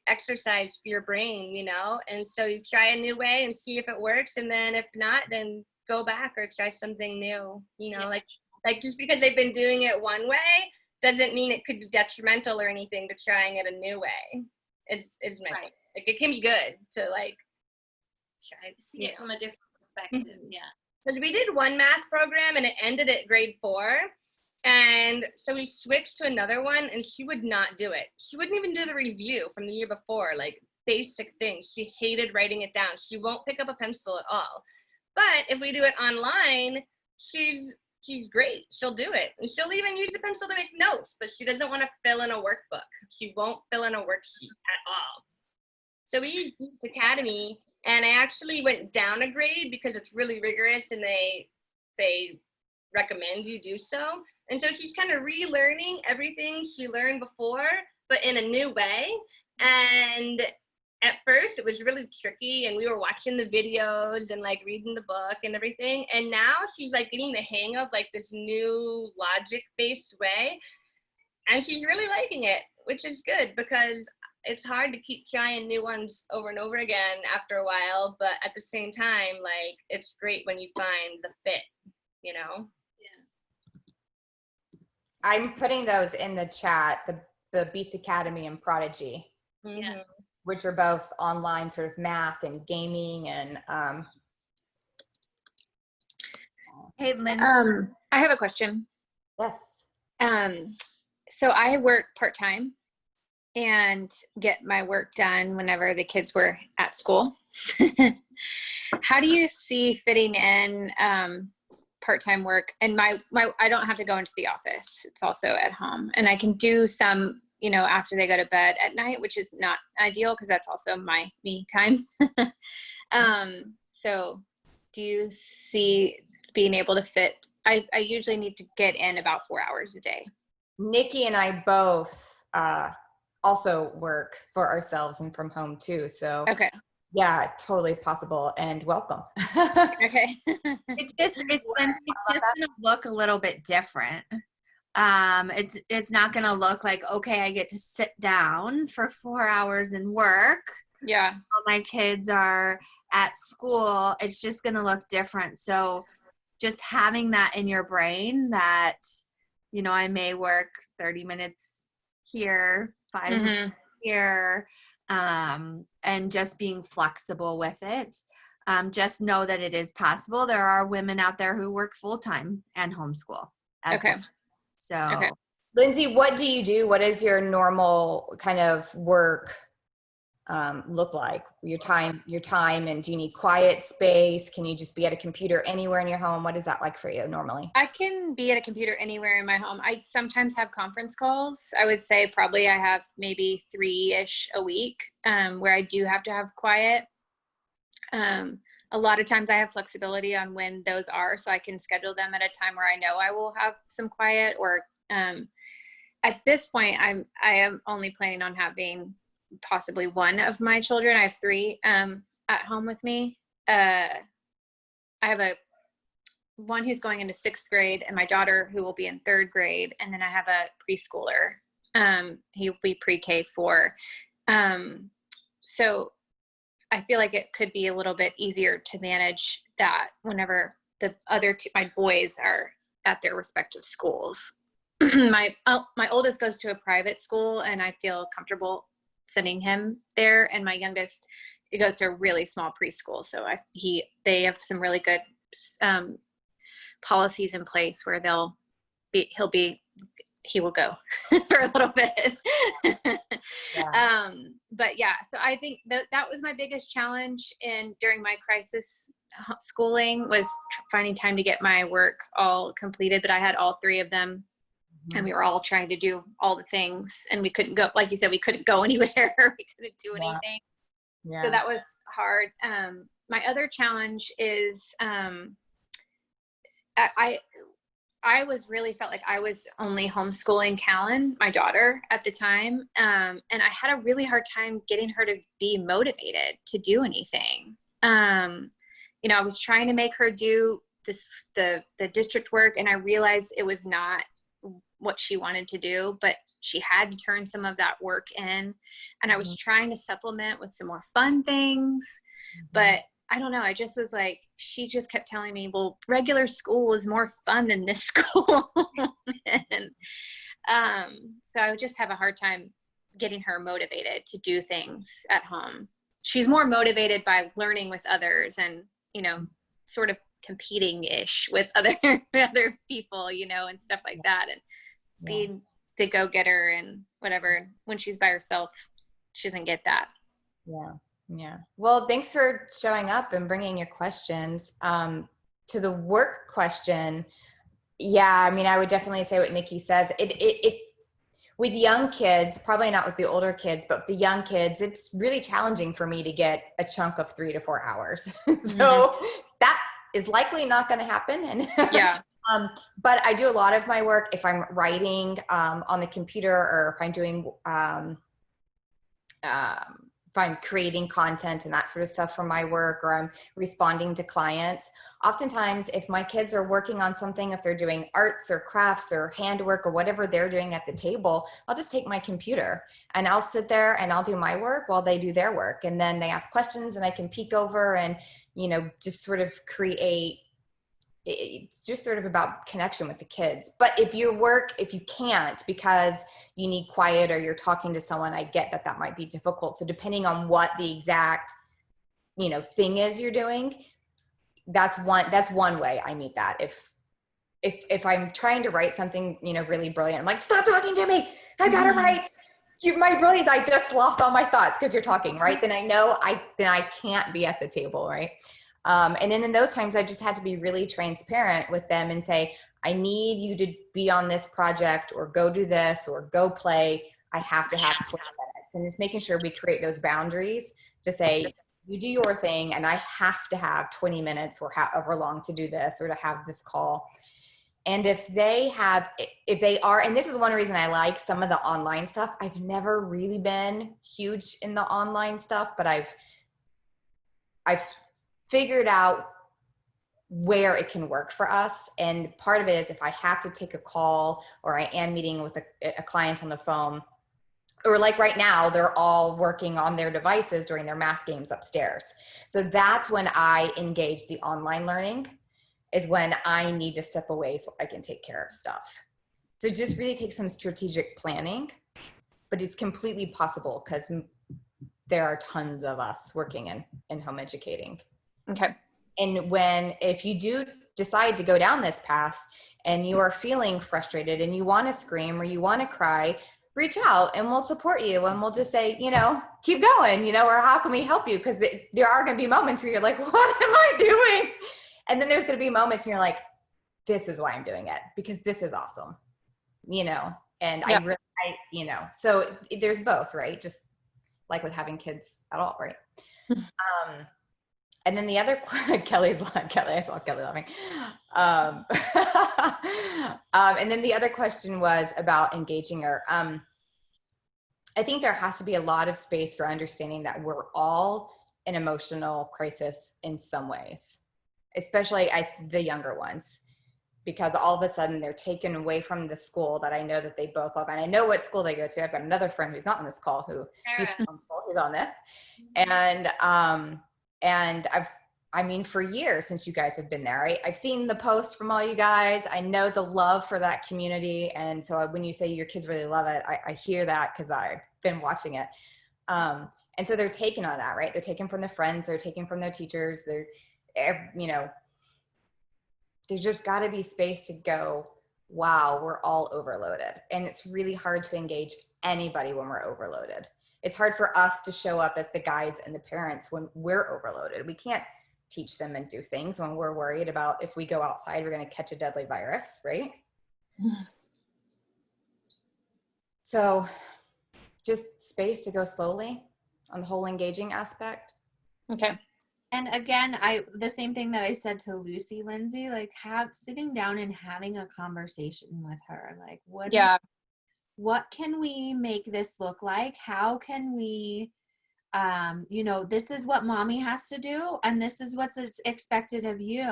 Speaker 4: exercise for your brain, you know? And so you try a new way and see if it works. And then if not, then go back or try something new, you know, like just because they've been doing it one way doesn't mean it could be detrimental or anything to trying it a new way. Is my thing. Like it can be good to like try to
Speaker 3: see it from a different perspective.
Speaker 4: Because we did one math program and it ended at grade 4, And so we switched to another one, and she would not do it. She wouldn't even do the review from the year before, like basic things. She hated writing it down. She won't pick up a pencil at all. But if we do it online, she's great. She'll do it. And she'll even use a pencil to make notes, but she doesn't want to fill in a workbook. She won't fill in a worksheet at all. So we used Beast Academy, and I actually went down a grade because it's really rigorous and they recommend you do so. And so she's kind of relearning everything she learned before, but in a new way. And at first it was really tricky, and we were watching the videos and like reading the book and everything. And now she's like getting the hang of like this new logic-based way. And she's really liking it, which is good because it's hard to keep trying new ones over and over again after a while. But at the same time, like it's great when you find the fit, you know?
Speaker 2: I'm putting those in the chat, the Beast Academy and Prodigy,
Speaker 3: Yeah.
Speaker 2: which are both online sort of math and gaming and
Speaker 1: Hey, Lynn.
Speaker 5: I have a question.
Speaker 2: yes.
Speaker 5: So I work part-time and get my work done whenever the kids were at school. How do you see fitting in part-time work? And my I don't have to go into the office. It's also at home, and I can do some, after they go to bed at night, which is not ideal because that's also my me time. So do you see being able to fit? I usually need to get in about 4 hours a day.
Speaker 2: Nicci and I both also work for ourselves and from home too. So
Speaker 5: Okay.
Speaker 2: yeah, it's totally possible and welcome.
Speaker 5: Okay.
Speaker 1: It's just gonna look a little bit different. It's not gonna look like, okay, I get to sit down for 4 hours and work
Speaker 5: Yeah.
Speaker 1: while my kids are at school. It's just gonna look different. So just having that in your brain that, I may work 30 minutes here, 5 minutes here, and just being flexible with it. Just know that it is possible. There are women out there who work full-time and homeschool as
Speaker 5: Okay.
Speaker 1: well. So
Speaker 5: Okay.
Speaker 2: Lindsay, what do you do? What is your normal kind of work look like? Your time, and do you need quiet space? Can you just be at a computer anywhere in your home? What is that like for you normally?
Speaker 5: I can be at a computer anywhere in my home. I sometimes have conference calls. I would say probably I have maybe 3-ish a week where I do have to have quiet. A lot of times I have flexibility on when those are, so I can schedule them at a time where I know I will have some quiet. Or at this point, I am only planning on having possibly one of my children. I have 3 at home with me. I have one who's going into 6th grade, and my daughter who will be in 3rd grade, and then I have a preschooler. He'll be pre-K 4. So I feel like it could be a little bit easier to manage that whenever the other 2, my boys, are at their respective schools. My oldest goes to a private school, and I feel comfortable sending him there, and my youngest, it goes to a really small preschool. So they have some really good policies in place where he will go for a little bit.
Speaker 2: Yeah.
Speaker 5: But yeah, so I think that was my biggest challenge during my crisis schooling, was finding time to get my work all completed. But I had all 3 of them, and we were all trying to do all the things, and we couldn't go, like you said, we couldn't go anywhere. We couldn't do anything.
Speaker 2: Yeah.
Speaker 5: So that was hard. My other challenge is I was really felt like I was only homeschooling Callan, my daughter, at the time. And I had a really hard time getting her to be motivated to do anything. I was trying to make her do the district work, and I realized it was not what she wanted to do, but she had to turn some of that work in. And I was trying to supplement with some more fun things, but I don't know. I just was like, she just kept telling me, well, regular school is more fun than this school. And so I would just have a hard time getting her motivated to do things at home. She's more motivated by learning with others and, sort of competing ish with other other people, you know, and stuff like that, and being the go-getter and whatever. When she's by herself, she doesn't get that.
Speaker 2: Yeah. Well, thanks for showing up and bringing your questions. To the work question, yeah, I mean, I would definitely say what Nicci says. It with young kids, probably not with the older kids, but with the young kids, it's really challenging for me to get a chunk of 3 to 4 hours. So that is likely not going to happen. And
Speaker 5: Yeah.
Speaker 2: but I do a lot of my work if I'm writing on the computer, or if I'm doing if I'm creating content and that sort of stuff for my work, or I'm responding to clients. Oftentimes, if my kids are working on something, if they're doing arts or crafts or handwork or whatever they're doing at the table, I'll just take my computer and I'll sit there and I'll do my work while they do their work. And then they ask questions and I can peek over and, you know, just sort of create. It's just sort of about connection with the kids. But if you can't because you need quiet or you're talking to someone, I get that might be difficult. So depending on what the exact, you know, thing is you're doing, that's one way I meet that. If I'm trying to write something, you know, really brilliant, I'm like, stop talking to me. I gotta write. My brilliance, I just lost all my thoughts because you're talking, right? Then I know I can't be at the table, right? And then in those times, I just had to be really transparent with them and say, I need you to be on this project or go do this or go play. I have to have 20 minutes. And it's making sure we create those boundaries to say, you do your thing and I have to have 20 minutes or however long to do this or to have this call. And if they are, and this is one reason I like some of the online stuff. I've never really been huge in the online stuff, but I've figured out where it can work for us. And part of it is if I have to take a call or I am meeting with a client on the phone, or like right now, they're all working on their devices during their math games upstairs. So that's when I engage the online learning, is when I need to step away so I can take care of stuff. So it just really takes some strategic planning, but it's completely possible because there are tons of us working in home educating.
Speaker 5: Okay.
Speaker 2: And if you do decide to go down this path and you are feeling frustrated and you want to scream or you want to cry, reach out and we'll support you. And we'll just say, you know, keep going, you know, or how can we help you? Because there are going to be moments where you're like, what am I doing? And then there's going to be moments and you're like, this is why I'm doing it, because this is awesome, you know, and yeah. You know, so there's both, right? Just like with having kids at all, right? And then the other, Kelly, I saw Kelly laughing. And then the other question was about engaging her. I think there has to be a lot of space for understanding that we're all in emotional crisis in some ways, especially the younger ones, because all of a sudden they're taken away from the school that I know that they both love. And I know what school they go to. I've got another friend who's not on this call who's on this. And I mean, for years since you guys have been there, I've seen the posts from all you guys. I know the love for that community. And so when you say your kids really love it, I hear that because I've been watching it. And so they're taken on that, right? They're taken from their friends. They're taken from their teachers. You know, there's just got to be space to go, wow, we're all overloaded. And it's really hard to engage anybody when we're overloaded. It's hard for us to show up as the guides and the parents when we're overloaded. We can't teach them and do things when we're worried about if we go outside, we're going to catch a deadly virus, right? So just space to go slowly on the whole engaging aspect.
Speaker 5: Okay.
Speaker 1: And again, the same thing that I said to Lucy, Lindsay, like sitting down and having a conversation with her, like what can we make this look like? How can we, you know, this is what mommy has to do, and this is what's expected of you.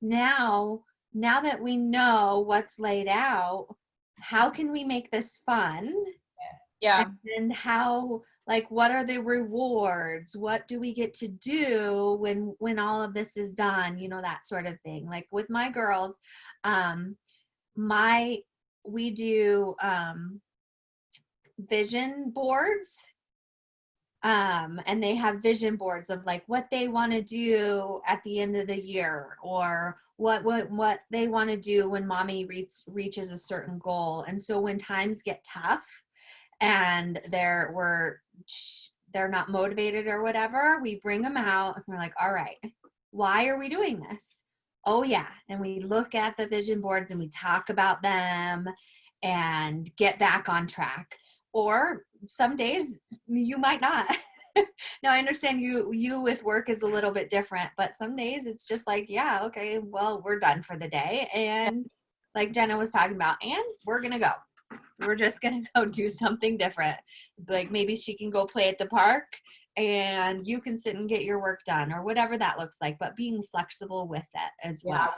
Speaker 1: Now that we know what's laid out, how can we make this fun?
Speaker 5: Yeah.
Speaker 1: And how, like, what are the rewards? What do we get to do when all of this is done? You know, that sort of thing. Like with my girls, we do vision boards. And they have vision boards of like what they want to do at the end of the year, or what they want to do when mommy reaches a certain goal. And so when times get tough and they're not motivated or whatever, we bring them out and we're like, all right, why are we doing this? Oh yeah. And we look at the vision boards and we talk about them and get back on track. Or some days you might not. Now I understand you with work is a little bit different, but some days it's just like, yeah, okay, well, we're done for the day. And like Jenna was talking about, and we're going to go. We're just going to go do something different. Like maybe she can go play at the park and you can sit and get your work done, or whatever that looks like, but being flexible with it as well.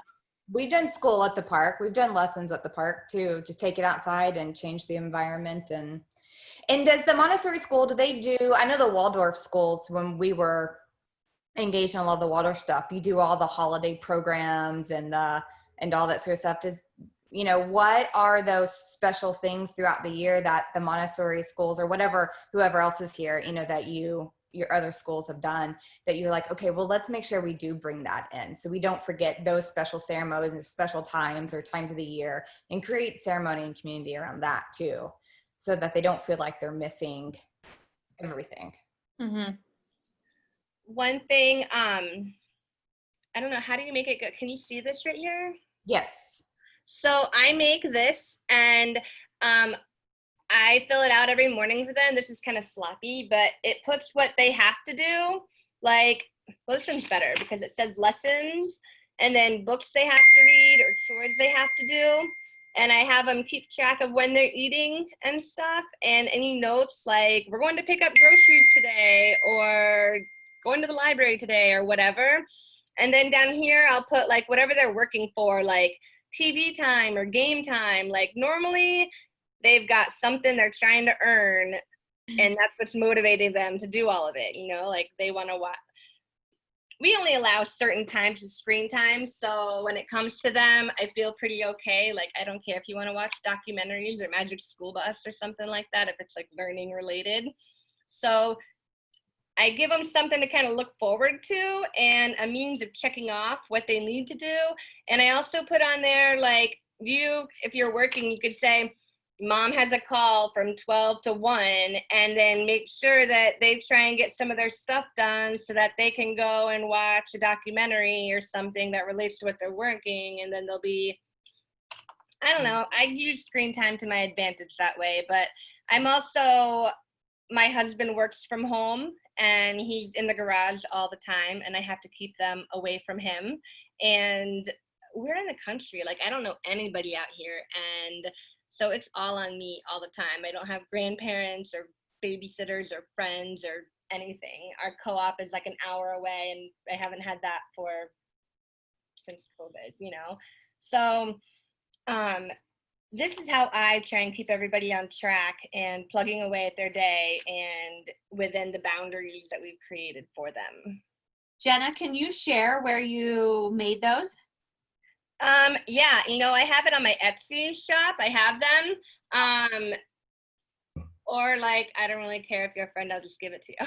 Speaker 2: We've done school at the park. We've done lessons at the park too. Just take it outside and change the environment. And does the Montessori school, do they do, I know the Waldorf schools, when we were engaged in a lot of the Waldorf stuff, you do all the holiday programs and all that sort of stuff. Does, you know, what are those special things throughout the year that the Montessori schools or whatever, whoever else is here, you know, that your other schools have done, that you're like, okay, well, let's make sure we do bring that in, so we don't forget those special ceremonies or special times or times of the year, and create ceremony and community around that too, so that they don't feel like they're missing everything.
Speaker 5: Mm-hmm.
Speaker 4: One thing, I don't know, how do you make it good? Can you see this right here?
Speaker 2: Yes.
Speaker 4: So I make this, and I fill it out every morning for them. This is kind of sloppy, but it puts what they have to do. Like, well, this one's better because it says lessons, and then books they have to read or chores they have to do. And I have them keep track of when they're eating and stuff, and any notes like, we're going to pick up groceries today, or going to the library today, or whatever. And then down here, I'll put like whatever they're working for, like TV time or game time. Like normally they've got something they're trying to earn, and that's what's motivating them to do all of it. You know, like they want to watch. We only allow certain times of screen time. So when it comes to them, I feel pretty okay. Like, I don't care if you want to watch documentaries or Magic School Bus or something like that, if it's like learning related. So I give them something to kind of look forward to and a means of checking off what they need to do. And I also put on there, like, if you're working, you could say, Mom has a call from 12 to 1, and then make sure that they try and get some of their stuff done so that they can go and watch a documentary or something that relates to what they're working. And then they'll be, I don't know, I use screen time to my advantage that way. But I'm also, my husband works from home and he's in the garage all the time, and I have to keep them away from him. And we're in the country, like I don't know anybody out here, and so it's all on me all the time. I don't have grandparents or babysitters or friends or anything. Our co-op is like an hour away, and I haven't had that since COVID, you know? So this is how I try and keep everybody on track and plugging away at their day and within the boundaries that we've created for them.
Speaker 1: Jenna, can you share where you made those?
Speaker 4: Yeah, you know, I have it on my Etsy shop. I have them. Or like, I don't really care if you're a friend, I'll just give it to you.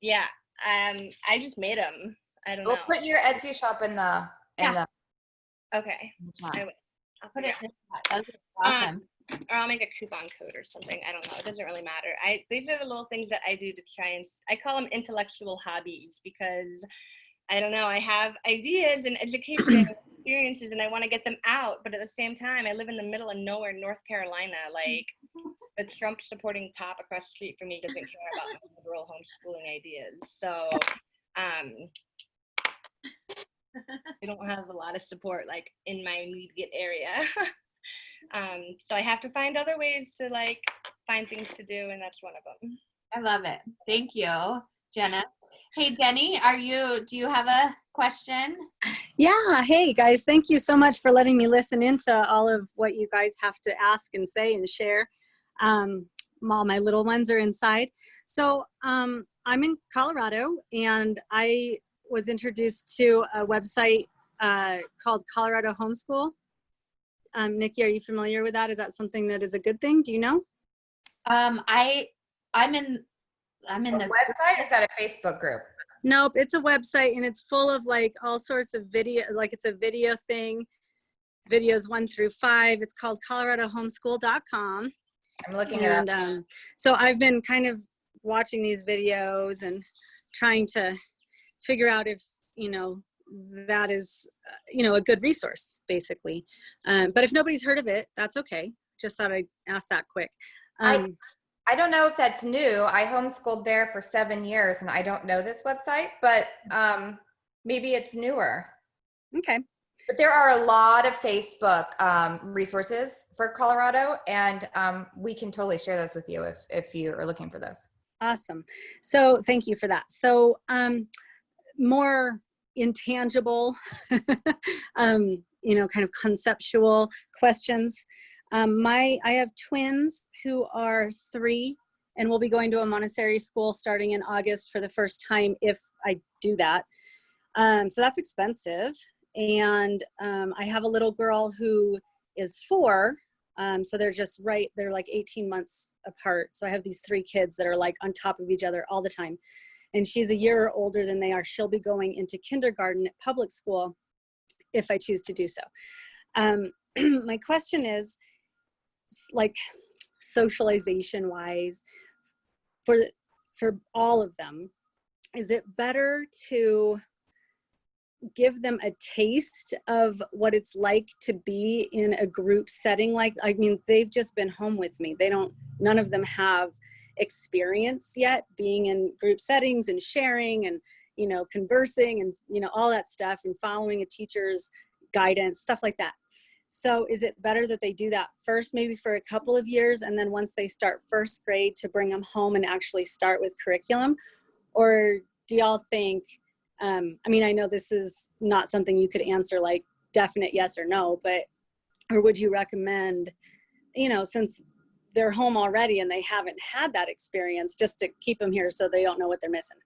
Speaker 4: Yeah, I just made them. I don't know.
Speaker 2: We'll put your Etsy shop in the,
Speaker 4: okay. I'll
Speaker 1: Put it in the chat. That's awesome.
Speaker 4: Or I'll make a coupon code or something. I don't know. It doesn't really matter. These are the little things that I do to try and, I call them intellectual hobbies, because I don't know, I have ideas and education experiences and I want to get them out. But at the same time, I live in the middle of nowhere, North Carolina. Like, the Trump supporting pop across the street from me doesn't care about my liberal homeschooling ideas. So I don't have a lot of support like in my immediate area. So I have to find other ways to like find things to do, and that's one of them.
Speaker 1: I love it. Thank you, Jenna. Hey, Jenny, do you have a question?
Speaker 6: Yeah. Hey, guys. Thank you so much for letting me listen into all of what you guys have to ask and say and share. All my little ones are inside. So I'm in Colorado, and I was introduced to a website called Colorado Homeschool. Nicci, are you familiar with that? Is that something that is a good thing? Do you know?
Speaker 1: I I'm in
Speaker 2: A
Speaker 1: the
Speaker 2: website, or is that a Facebook group?
Speaker 6: Nope, it's a website, and it's full of like all sorts of video, like it's a video thing, videos 1 through 5. It's called coloradohomeschool.com.
Speaker 2: I'm looking it up.
Speaker 6: And so I've been kind of watching these videos and trying to figure out if, that is, a good resource, basically. But if nobody's heard of it, that's okay. Just thought I'd ask that quick.
Speaker 2: I don't know if that's new. I homeschooled there for 7 years, and I don't know this website, but maybe it's newer.
Speaker 6: Okay.
Speaker 2: But there are a lot of Facebook resources for Colorado, and we can totally share those with you if you are looking for those.
Speaker 6: Awesome. So thank you for that. So more intangible, kind of conceptual questions. I have twins who are 3 and will be going to a Montessori school starting in August for the first time if I do that. So that's expensive. And I have a little girl who is 4. So they're like 18 months apart. So I have these 3 kids that are like on top of each other all the time. And she's a year older than they are. She'll be going into kindergarten at public school if I choose to do so. My question is, like, socialization wise, for all of them, is it better to give them a taste of what it's like to be in a group setting? They've just been home with me. None of them have experience yet being in group settings and sharing and, conversing and, all that stuff and following a teacher's guidance, stuff like that. So is it better that they do that first, maybe for a couple of years, and then once they start first grade to bring them home and actually start with curriculum? Or do y'all think, I know this is not something you could answer like definite yes or no, or would you recommend, since they're home already and they haven't had that experience, just to keep them here so they don't know what they're missing?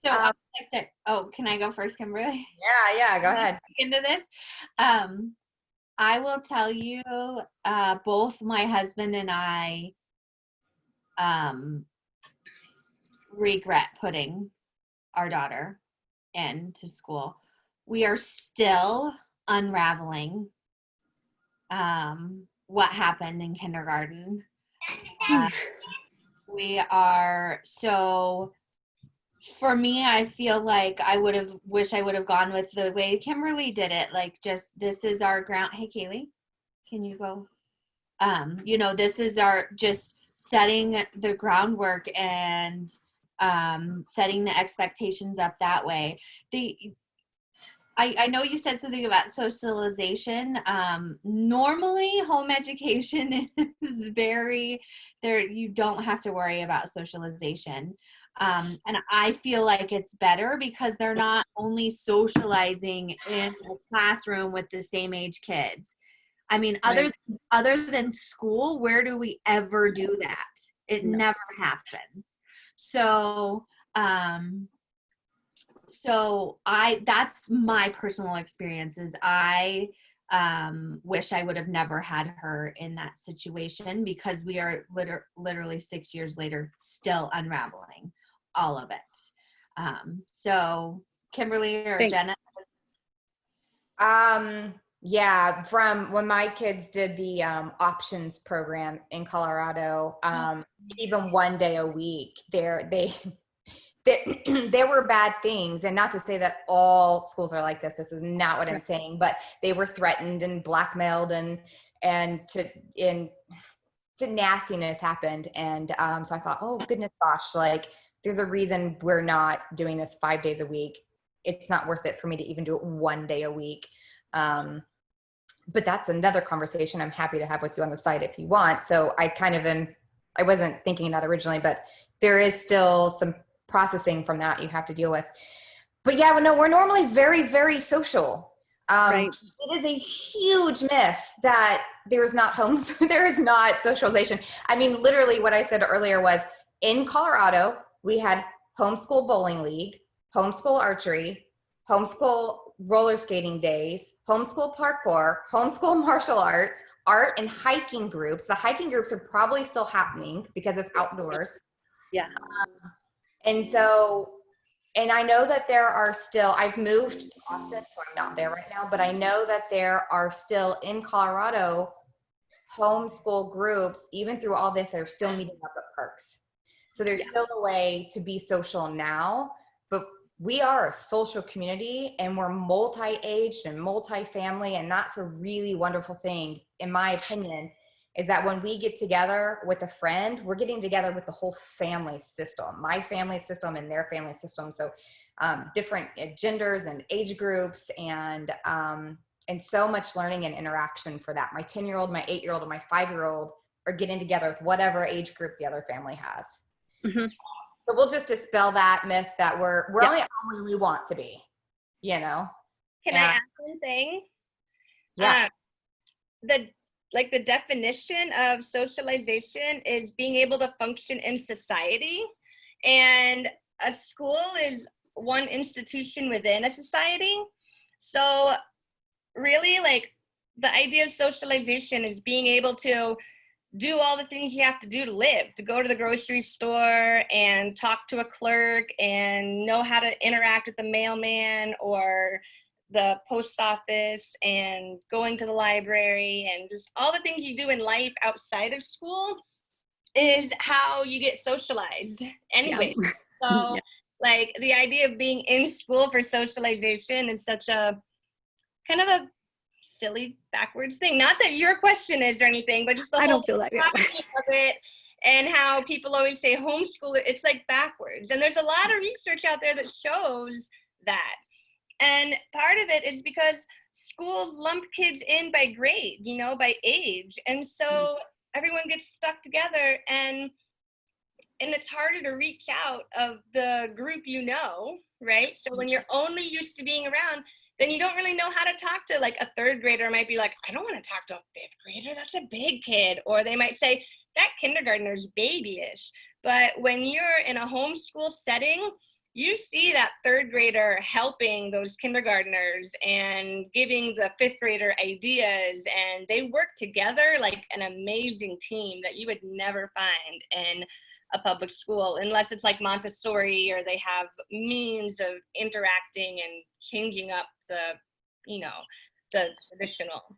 Speaker 1: So I would like that. Oh, can I go first, Kimberly?
Speaker 2: Yeah, go ahead.
Speaker 1: Into this. I will tell you, both my husband and I regret putting our daughter into school. We are still unraveling what happened in kindergarten. For me, I feel like I would have gone with the way Kimberly did it. Like, just, this is our ground. Hey, Kaylee, can you go? This is our, just setting the groundwork and setting the expectations up that way. I know you said something about socialization. Normally, home education is you don't have to worry about socialization. And I feel like it's better because they're not only socializing in a classroom with the same age kids. Other than school, where do we ever do that? It never happened. So that's my personal experiences. I wish I would have never had her in that situation, because we are literally 6 years later still unraveling all of it. So Kimberly or
Speaker 6: Thanks.
Speaker 1: Jenna?
Speaker 2: Yeah, from when my kids did the options program in Colorado, even 1 day a week, there were bad things. And not to say that all schools are like this. This is not what I'm saying, but they were threatened and blackmailed and to nastiness happened. And so I thought, oh goodness gosh, like, there's a reason we're not doing this 5 days a week. It's not worth it for me to even do it 1 day a week. But that's another conversation I'm happy to have with you on the site if you want. So I wasn't thinking that originally, but there is still some processing from that you have to deal with. But yeah, no, we're normally very, very social. Right. It is a huge myth that there's not there is not socialization. Literally what I said earlier was, in Colorado, we had homeschool bowling league, homeschool archery, homeschool roller skating days, homeschool parkour, homeschool martial arts, art and hiking groups. The hiking groups are probably still happening because it's outdoors.
Speaker 6: Yeah.
Speaker 2: And so, and I know that there are still, I've moved to Austin, so I'm not there right now, but I know that there are still in Colorado homeschool groups, even through all this, that are still meeting up at parks. So there's still a way to be social now, but we are a social community and we're multi-aged and multi-family. And that's a really wonderful thing, in my opinion, is that when we get together with a friend, we're getting together with the whole family system, my family system and their family system. So different genders and age groups, and so much learning and interaction for that. My 10-year-old, my 8-year-old, and my 5-year-old are getting together with whatever age group the other family has.
Speaker 6: Mm-hmm.
Speaker 2: So we'll just dispel that myth that we're only at home when we want to be, you know?
Speaker 4: Can I add something?
Speaker 2: Yeah.
Speaker 4: The definition of socialization is being able to function in society, and a school is one institution within a society. So really, like, the idea of socialization is being able to do all the things you have to do to live, to go to the grocery store and talk to a clerk and know how to interact with the mailman or the post office and going to the library, and just all the things you do in life outside of school is how you get socialized anyway. So like the idea of being in school for socialization is such a kind of a silly backwards thing. Not that your question is or anything, but just the
Speaker 6: I
Speaker 4: whole
Speaker 6: don't feel that.
Speaker 4: of it, and how people always say homeschool, it's like backwards. And there's a lot of research out there that shows that. And part of it is because schools lump kids in by grade, you know, by age. And so everyone gets stuck together, and it's harder to reach out of the group, you know, right? So when you're only used to being around, then you don't really know how to talk to, like, a third grader might be like, I don't want to talk to a fifth grader. That's a big kid. Or they might say, that kindergartner's babyish. But when you're in a homeschool setting, you see that third grader helping those kindergartners and giving the fifth grader ideas, and they work together like an amazing team that you would never find in a public school, unless it's like Montessori, or they have means of interacting and changing up the, you know, the traditional.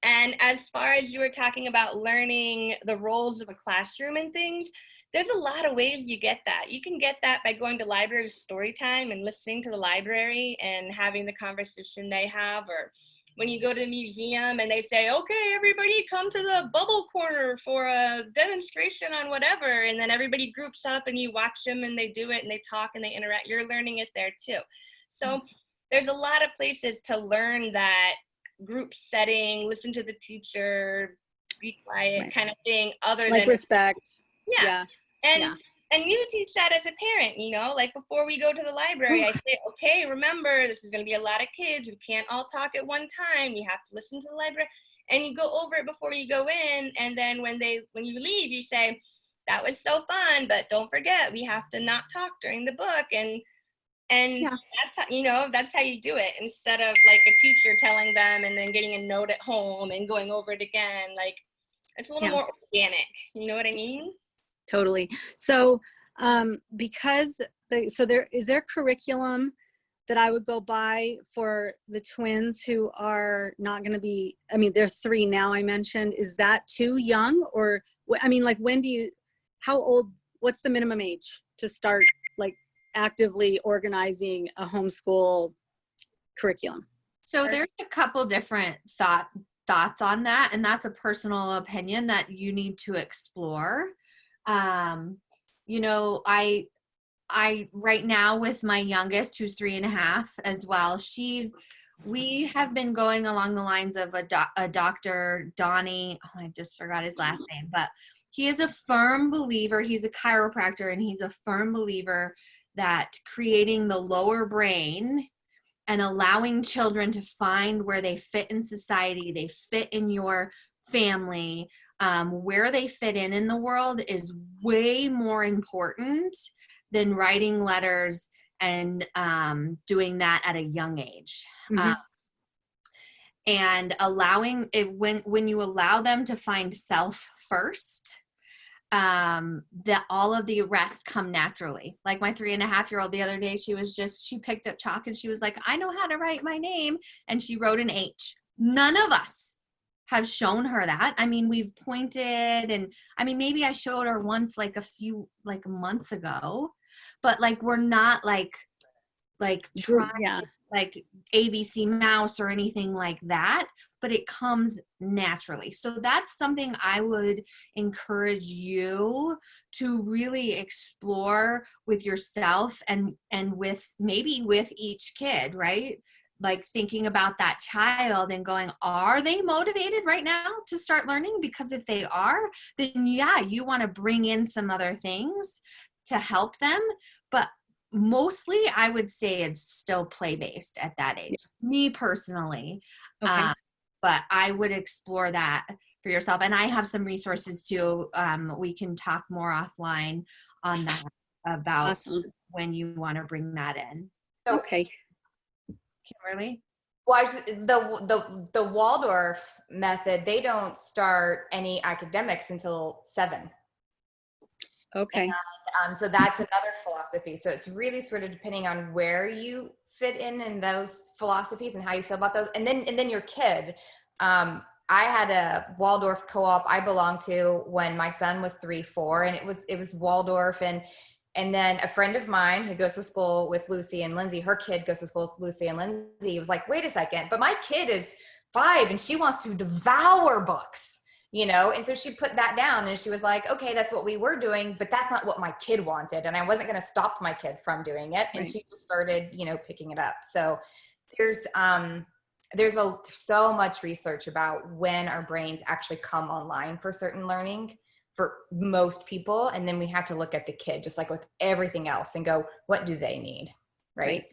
Speaker 4: And as far as you were talking about learning the roles of a classroom and things, there's a lot of ways you get that. You can get that by going to library story time and listening to the library and having the conversation they have, or when you go to the museum and they say, okay, everybody come to the bubble corner for a demonstration on whatever, and then everybody groups up and you watch them and they do it and they talk and they interact. You're learning it there too. So there's a lot of places to learn that group setting, listen to the teacher, be quiet kind of thing, other
Speaker 6: like
Speaker 4: than
Speaker 6: respect.
Speaker 4: Yeah. And you teach that as a parent, you know, like before we go to the library, I say, okay, remember, this is going to be a lot of kids. We can't all talk at one time. You have to listen to the library, and you go over it before you go in. And then when you leave, you say, that was so fun, but don't forget, we have to not talk during the book. And that's how, you know, that's how you do it, instead of like a teacher telling them and then getting a note at home and going over it again. Like, it's a little more organic. You know what I mean?
Speaker 6: Totally. So because there is there curriculum that I would go by for the twins who are not going to be, I mean, there's 3 now I mentioned. Is that too young? Or, I mean, like, how old, what's the minimum age to start like actively organizing a homeschool curriculum?
Speaker 1: So there's a couple different thoughts on that, and that's a personal opinion that you need to explore. You know, I right now with my youngest, who's 3.5 as well, we have been going along the lines of a Dr. Donnie, I just forgot his last name, but he is a firm believer, he's a chiropractor, and he's a firm believer that creating the lower brain and allowing children to find where they fit in society, they fit in your family, where they fit in the world is way more important than writing letters and doing that at a young age.
Speaker 6: Mm-hmm.
Speaker 1: And allowing it, when you allow them to find self first, that all of the rest come naturally. Like my 3.5-year-old the other day, she picked up chalk and she was like, I know how to write my name. And she wrote an H. None of us have shown her that. I mean, we've pointed, and I mean, maybe I showed her once, like a few, like months ago, but like, we're not like trying
Speaker 6: Yeah.
Speaker 1: like ABC mouse or anything like that, but it comes naturally. So that's something I would encourage you to really explore with yourself and with maybe with each kid, right? Like thinking about that child and going, are they motivated right now to start learning? Because if they are, then yeah, you want to bring in some other things to help them. But mostly I would say it's still play-based at that age, me personally.
Speaker 6: Okay.
Speaker 1: But I would explore that for yourself. And I have some resources too. We can talk more offline on that about
Speaker 6: Awesome.
Speaker 1: when you want to bring that in.
Speaker 6: Okay.
Speaker 1: Kimberly?
Speaker 2: Well, the Waldorf method, they don't start any academics until 7.
Speaker 6: Okay.
Speaker 2: So that's another philosophy. So it's really sort of depending on where you fit in those philosophies and how you feel about those. And then your kid. I had a Waldorf co-op I belonged to when my son was 3, 4, and it was Waldorf, and then a friend of mine who goes to school with Lucy and Lindsay, her kid goes to school with Lucy and Lindsay, was like, wait a second, but my kid is 5 and she wants to devour books. And so she put that down and she was like, okay, that's what we were doing, but that's not what my kid wanted. And I wasn't going to stop my kid from doing it. And
Speaker 6: Right.
Speaker 2: she just started, picking it up. So there's so much research about when our brains actually come online for certain learning for most people. And then we have to look at the kid, just like with everything else, and go, what do they need? Right.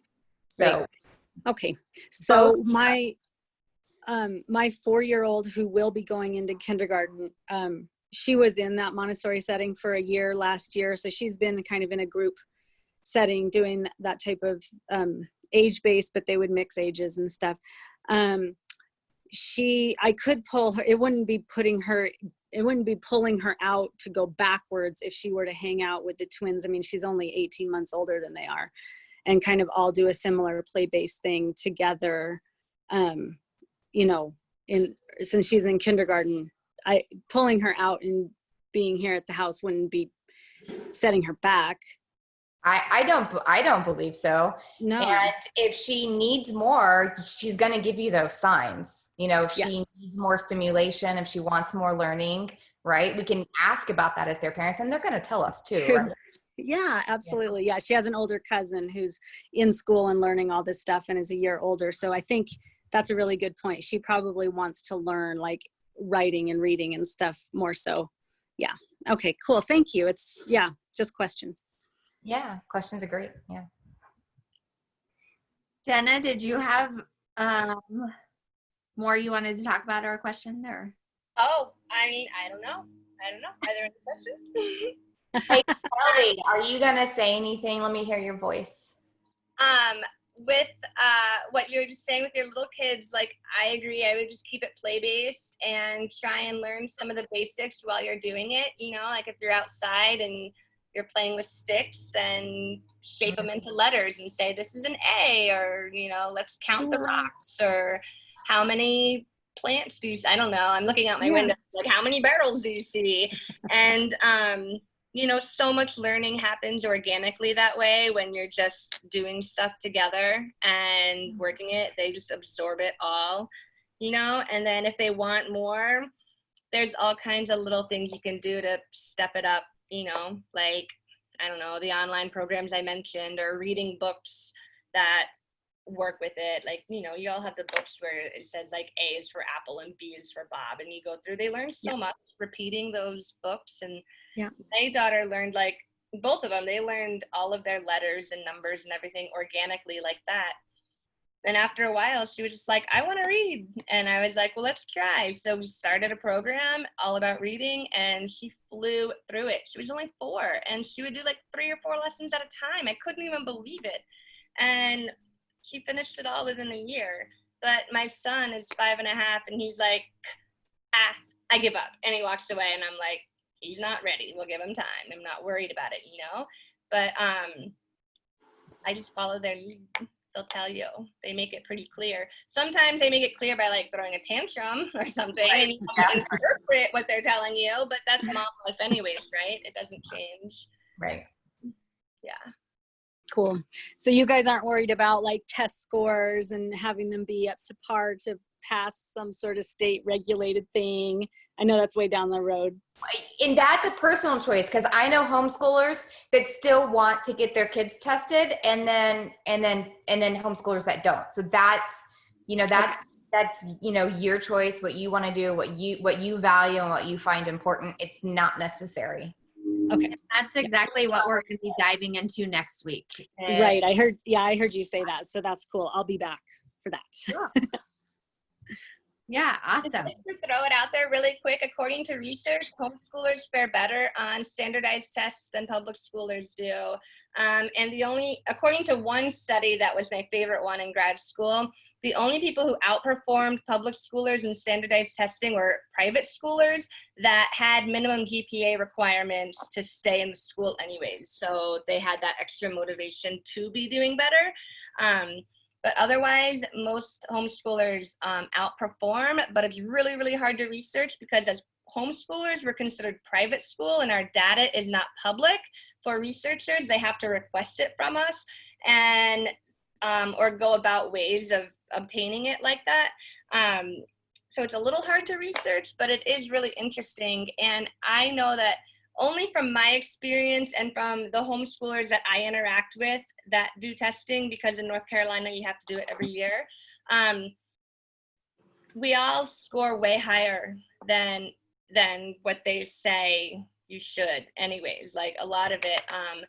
Speaker 2: So,
Speaker 6: okay. So my 4-year-old who will be going into kindergarten, she was in that Montessori setting for a year last year. So she's been kind of in a group setting doing that type of age based, but they would mix ages and stuff. I could pull her, it wouldn't be pulling her out to go backwards if she were to hang out with the twins. I mean, she's only 18 months older than they are, and kind of all do a similar play-based thing together. Since she's in kindergarten, pulling her out and being here at the house wouldn't be setting her back.
Speaker 2: I don't believe so.
Speaker 6: No.
Speaker 2: And if she needs more, she's going to give you those signs. If she needs more stimulation, if she wants more learning, right? We can ask about that as their parents, and they're going to tell us too. Right?
Speaker 6: Yeah, absolutely. Yeah. She has an older cousin who's in school and learning all this stuff and is a year older. So I think that's a really good point. She probably wants to learn like writing and reading and stuff more so. Yeah. Okay, cool. Thank you. Just questions.
Speaker 2: Yeah, questions are great. Yeah.
Speaker 1: Jenna, did you have more you wanted to talk about or a question or?
Speaker 4: Oh, I mean, I don't know. Are there any questions?
Speaker 2: Hey, Kelly, are you going to say anything? Let me hear your voice.
Speaker 4: With what you were just saying with your little kids, like, I agree. I would just keep it play-based and try and learn some of the basics while you're doing it. Like if you're outside and you're playing with sticks, then shape them into letters and say, this is an A, or, let's count the rocks, or how many plants do you see? I don't know. I'm looking out my window, like, how many barrels do you see? And, so much learning happens organically that way when you're just doing stuff together and working it. They just absorb it all, and then if they want more, there's all kinds of little things you can do to step it up, like, I don't know, the online programs I mentioned, or reading books that work with it. Like, you all have the books where it says like A is for apple and B is for Bob, and you go through, they learn so much repeating those books. And my daughter learned, like, both of them, they learned all of their letters and numbers and everything organically like that. And after a while, she was just like, I want to read. And I was like, well, let's try. So we started a program all about reading, and she flew through it. She was only 4, and she would do like 3 or 4 lessons at a time. I couldn't even believe it. And she finished it all within a year. But my son is 5.5, and he's like, I give up. And he walks away, and I'm like, he's not ready. We'll give him time. I'm not worried about it, But I just follow their lead. They'll tell you. They make it pretty clear. Sometimes they make it clear by like throwing a tantrum or something, and you have to interpret what they're telling you. But that's mom life, anyways, right? It doesn't change.
Speaker 2: Right.
Speaker 4: Yeah.
Speaker 6: Cool. So you guys aren't worried about like test scores and having them be up to par to pass some sort of state regulated thing. I know that's way down the road.
Speaker 2: And that's a personal choice, because I know homeschoolers that still want to get their kids tested, and then homeschoolers that don't. So that's your choice, what you want to do, what you value and what you find important. It's not necessary.
Speaker 6: Okay.
Speaker 1: That's exactly what we're going to be diving into next week.
Speaker 6: Right. I heard you say that. So that's cool. I'll be back for that.
Speaker 1: Yeah, awesome.
Speaker 4: Just to throw it out there really quick, according to research, homeschoolers fare better on standardized tests than public schoolers do. And according to one study that was my favorite one in grad school, the only people who outperformed public schoolers in standardized testing were private schoolers that had minimum GPA requirements to stay in the school anyways. So they had that extra motivation to be doing better. But otherwise, most homeschoolers outperform, but it's really, really hard to research because as homeschoolers, we're considered private school and our data is not public. For researchers, they have to request it from us and or go about ways of obtaining it like that. So it's a little hard to research, but it is really interesting. And I know that only from my experience and from the homeschoolers that I interact with that do testing, because in North Carolina, you have to do it every year. We all score way higher than what they say you should anyways. Like a lot of it, I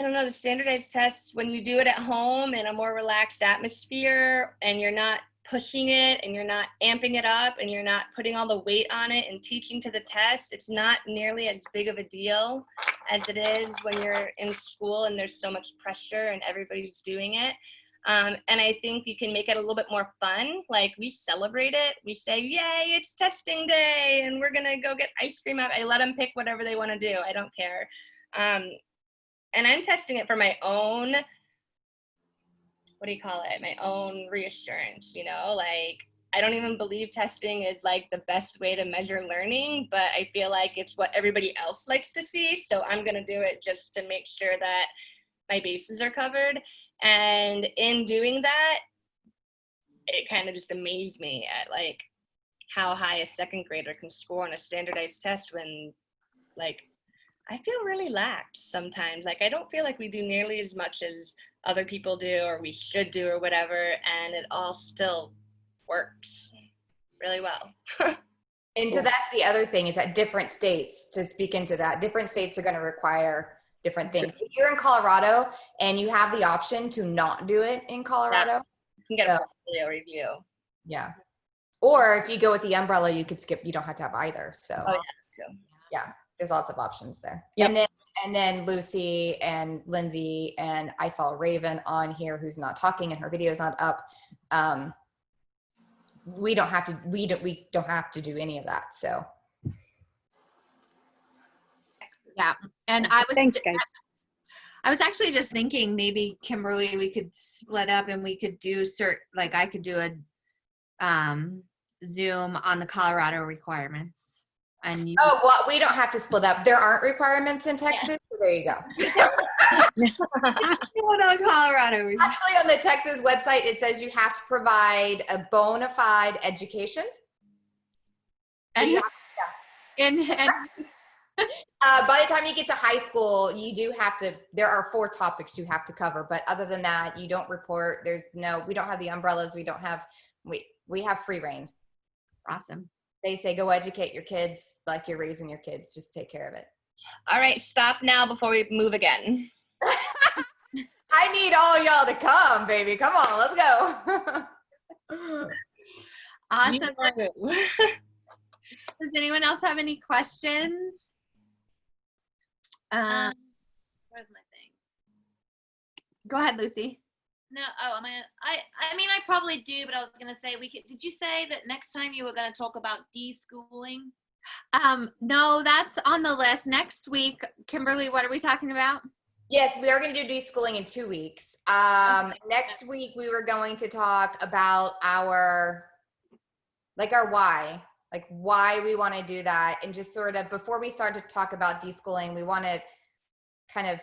Speaker 4: don't know, the standardized tests, when you do it at home in a more relaxed atmosphere and you're not pushing it and you're not amping it up and you're not putting all the weight on it and teaching to the test, it's not nearly as big of a deal as it is when you're in school and there's so much pressure and everybody's doing it. And I think you can make it a little bit more fun. Like we celebrate it. We say, yay, it's testing day and we're gonna go get ice cream out. I let them pick whatever they wanna do. I don't care. And I'm testing it for my own, my own reassurance, like I don't even believe testing is like the best way to measure learning, but I feel like it's what everybody else likes to see. So I'm going to do it just to make sure that my bases are covered. And in doing that, it kind of just amazed me at like how high a second grader can score on a standardized test when like I feel really lax sometimes. Like I don't feel like we do nearly as much as other people do or we should do or whatever, and it all still works really well.
Speaker 2: And so that's the other thing, is that different states, to speak into that, different states are going to require different things. If you're in Colorado and you have the option to not do it in Colorado,
Speaker 4: you can get a portfolio review.
Speaker 2: Yeah. Or if you go with the umbrella, you could skip, you don't have to have either. So yeah, there's lots of options there. Yep. And then Lucy and Lindsay, and I saw Raven on here who's not talking and her video is not up. We don't have to do any of that. So
Speaker 1: yeah. And
Speaker 6: thanks guys.
Speaker 1: I was actually just thinking maybe Kimberly, we could split up and we could do like I could do a Zoom on the Colorado requirements. And
Speaker 2: well, we don't have to split up. There aren't requirements in Texas. So there you go.
Speaker 1: Colorado.
Speaker 2: Actually, on the Texas website, it says you have to provide a bona fide education.
Speaker 1: And
Speaker 2: by the time you get to high school, you do have to, there are 4 topics you have to cover. But other than that, you don't report. We don't have the umbrellas. We have free reign.
Speaker 1: Awesome.
Speaker 2: They say, go educate your kids like you're raising your kids. Just take care of it.
Speaker 4: All right, stop now before we move again.
Speaker 2: I need all y'all to come, baby. Come on, let's go.
Speaker 1: Awesome. Does anyone else have any questions?
Speaker 3: Where's my thing?
Speaker 1: Go ahead, Lucy.
Speaker 3: No, I mean, I probably do, but I was gonna say did you say that next time you were gonna talk about deschooling?
Speaker 1: No, that's on the list. Next week, Kimberly, what are we talking about?
Speaker 2: Yes, we are going to do deschooling in 2 weeks. Next week, we were going to talk about our why, like why we want to do that. And just sort of, before we start to talk about deschooling, we want to kind of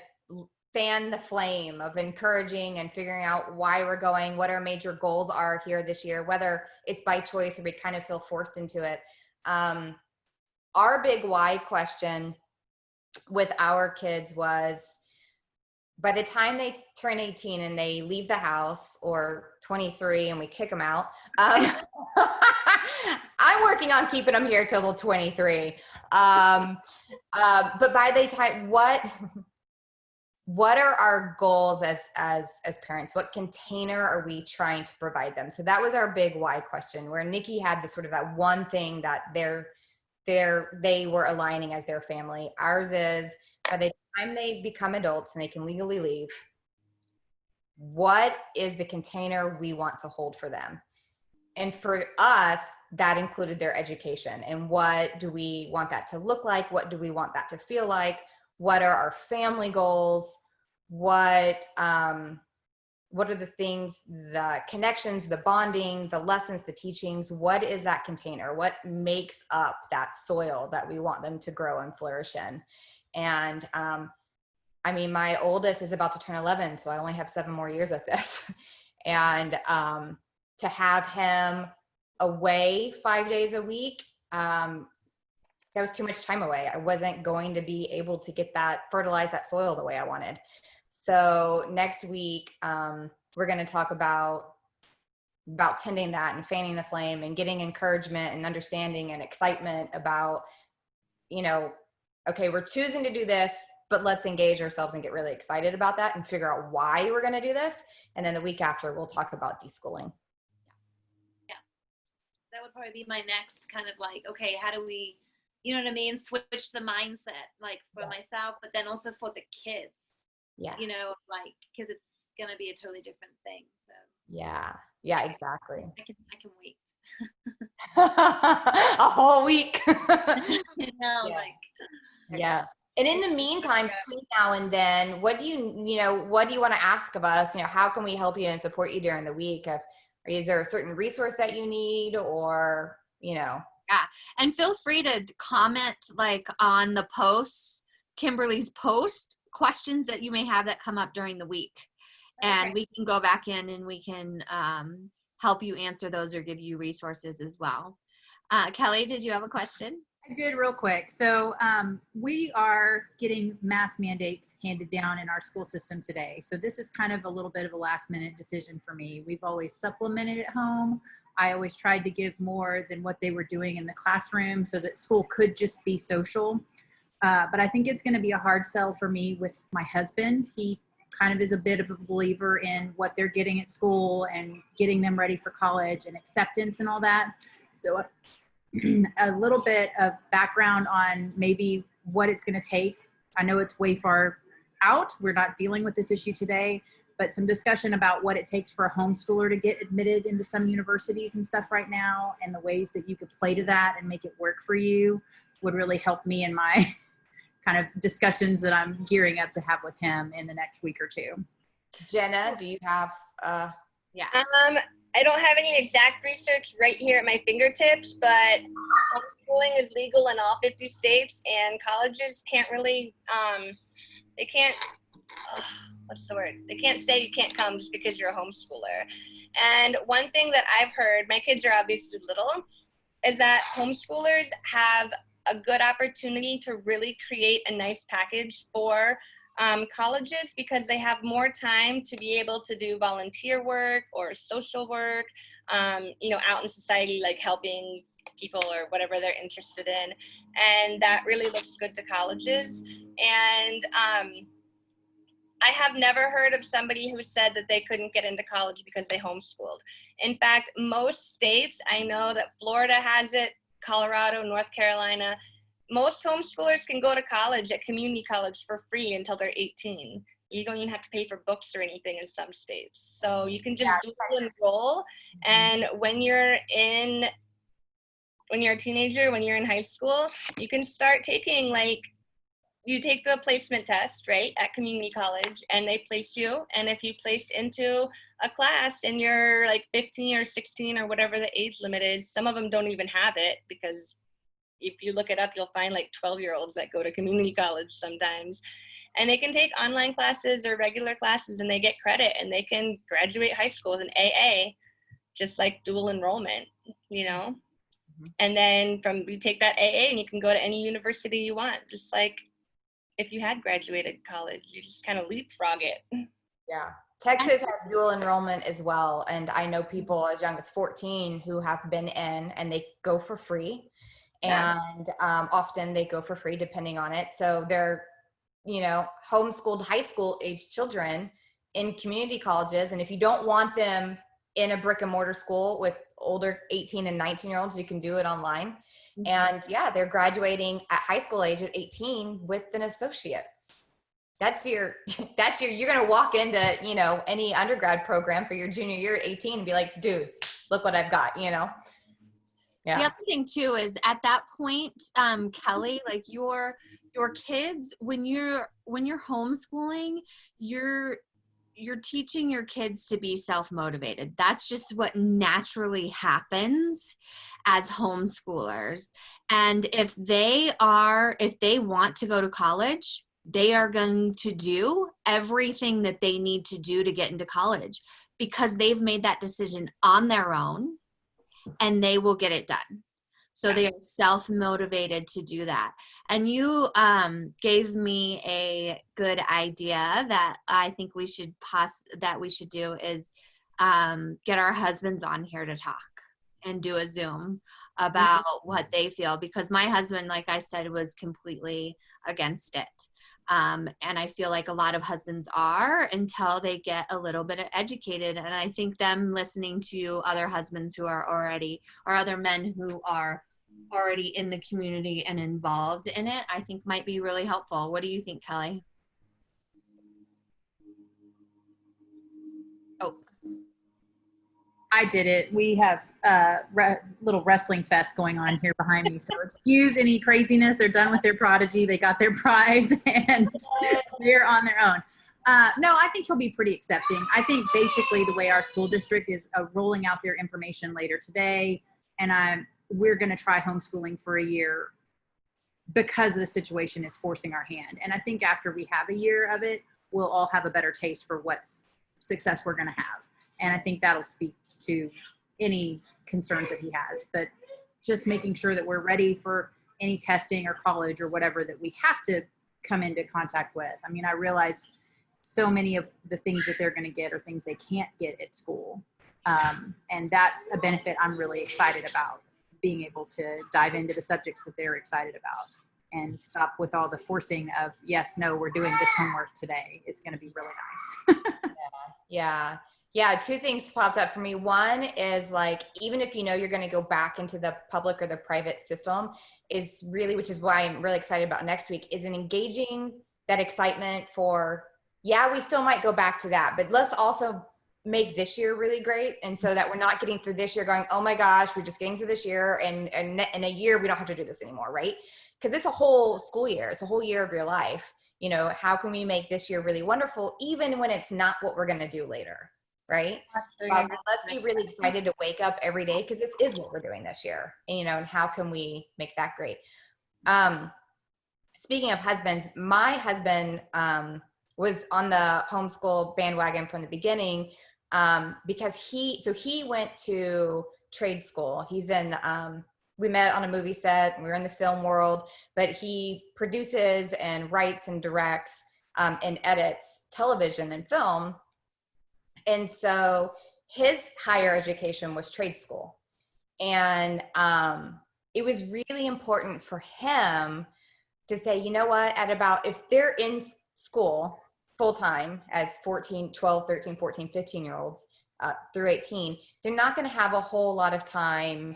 Speaker 2: fan the flame of encouraging and figuring out why we're going, what our major goals are here this year, whether it's by choice or we kind of feel forced into it. Our big why question with our kids was, by the time they turn 18 and they leave the house, or 23 and we kick them out, I'm working on keeping them here till they're 23. But by the time, what are our goals as parents? What container are we trying to provide them? So that was our big why question, where Nicci had this sort of that one thing that they were aligning as their family. Ours is, by the time they become adults and they can legally leave, what is the container we want to hold for them? And for us, that included their education. And what do we want that to look like? What do we want that to feel like? What are our family goals? What are the things, the connections, the bonding, the lessons, the teachings? What is that container? What makes up that soil that we want them to grow and flourish in? And I mean, my oldest is about to turn 11, so I only have 7 more years of this. And to have him away 5 days a week, that was too much time away. I wasn't going to be able to get that, fertilize that soil the way I wanted. So next week, we're going to talk about tending that and fanning the flame and getting encouragement and understanding and excitement about, okay, we're choosing to do this, but let's engage ourselves and get really excited about that and figure out why we're going to do this. And then the week after, we'll talk about deschooling.
Speaker 3: Yeah, that would probably be my next kind of like, okay, how do we, you know what I mean, switch the mindset, like for myself, but then also for the kids.
Speaker 2: Yeah.
Speaker 3: Like, because it's going to be a totally different thing. So
Speaker 2: yeah, exactly.
Speaker 3: I can wait.
Speaker 2: A whole week.
Speaker 3: Yes.
Speaker 2: And in the meantime, between now and then, what do you want to ask of us? How can we help you and support you during the week? Is there a certain resource that you need, or, Yeah.
Speaker 1: And feel free to comment like on the posts, Kimberly's post, questions that you may have that come up during the week. And we can go back in and we can help you answer those or give you resources as well. Kelly, did you have a question?
Speaker 7: I did, real quick. So we are getting mask mandates handed down in our school system today. So this is kind of a little bit of a last minute decision for me. We've always supplemented at home. I always tried to give more than what they were doing in the classroom so that school could just be social. But I think it's going to be a hard sell for me with my husband. He kind of is a bit of a believer in what they're getting at school and getting them ready for college and acceptance and all that. So a little bit of background on maybe what it's going to take. I know it's way far out. We're not dealing with this issue today, but some discussion about what it takes for a homeschooler to get admitted into some universities and stuff right now, and the ways that you could play to that and make it work for you would really help me in my kind of discussions that I'm gearing up to have with him in the next week or two.
Speaker 2: Jenna, do you have,
Speaker 4: I don't have any exact research right here at my fingertips, but homeschooling is legal in all 50 states, and colleges can't really, they can't say you can't come just because you're a homeschooler. And one thing that I've heard, my kids are obviously little, is that homeschoolers have a good opportunity to really create a nice package for colleges, because they have more time to be able to do volunteer work or social work, out in society, like helping people or whatever they're interested in. And that really looks good to colleges. And I have never heard of somebody who said that they couldn't get into college because they homeschooled. In fact, most states, I know that Florida has it, Colorado, North Carolina, most homeschoolers can go to college at community college for free until they're 18. You don't even have to pay for books or anything in some states. So you can just dual enroll. And when you're in when you're a teenager, when you're in high school, you can start taking you take the placement test, right, at community college, and they place you. And if you place into a class and you're like 15 or 16 or whatever the age limit is, some of them don't even have it, because if you look it up, you'll find like 12-year-olds that go to community college sometimes. And they can take online classes or regular classes and they get credit and they can graduate high school with an AA, just like dual enrollment, you know? And then you take that AA and you can go to any university you want, just like if you had graduated college. You just kind of leapfrog it.
Speaker 2: Yeah. Texas has dual enrollment as well. And I know people as young as 14 who have been in and they go for free. And often they go for free depending on it. So they're, homeschooled high school age children in community colleges. And if you don't want them in a brick and mortar school with older 18 and 19-year-olds, you can do it online. And they're graduating at high school age at 18 with an associate's. You're going to walk into, any undergrad program for your junior year at 18 and be like, dudes, look what I've got, Yeah.
Speaker 1: The other thing too is at that point, Kelly, like your kids, when you're homeschooling, you're teaching your kids to be self-motivated. That's just what naturally happens as homeschoolers. And if they want to go to college, they are going to do everything that they need to do to get into college because they've made that decision on their own and they will get it done. So they are self-motivated to do that. And you gave me a good idea that I think we should do is get our husbands on here to talk and do a Zoom about what they feel, because my husband, like I said, was completely against it. And I feel like a lot of husbands are until they get a little bit educated. And I think them listening to other husbands who are already, or other men who are already in the community and involved in it, I think might be really helpful. What do you think, Kelly? Oh,
Speaker 7: I did it. We have a little wrestling fest going on here behind me. So excuse any craziness. They're done with their prodigy. They got their prize and they're on their own. No, I think he'll be pretty accepting. I think basically the way our school district is rolling out their information later today, and we're going to try homeschooling for a year because the situation is forcing our hand. And I think after we have a year of it, we'll all have a better taste for what's success we're going to have. And I think that'll speak to any concerns that he has, but just making sure that we're ready for any testing or college or whatever that we have to come into contact with. I mean, I realize so many of the things that they're going to get are things they can't get at school. And that's a benefit I'm really excited about, being able to dive into the subjects that they're excited about and stop with all the forcing of, yes, no, we're doing this homework today. It's going to be really nice.
Speaker 2: Yeah. Two things popped up for me. One is like, even if you're going to go back into the public or the private system, is really, which is why I'm really excited about next week, is an engaging that excitement for, we still might go back to that, but let's also make this year really great. And so that we're not getting through this year going, oh my gosh, we're just getting through this year, and in a year, we don't have to do this anymore, right? Because it's a whole school year. It's a whole year of your life. How can we make this year really wonderful, even when it's not what we're going to do later, right? Let's be really excited to wake up every day, because this is what we're doing this year. And, and how can we make that great? Speaking of husbands, my husband was on the homeschool bandwagon from the beginning, because he went to trade school. He's in, we met on a movie set, and we were in the film world, but he produces and writes and directs and edits television and film. And so his higher education was trade school. And it was really important for him to say, you know what, if they're in school full-time as 14, 12, 13, 14, 15-year-olds through 18, they're not going to have a whole lot of time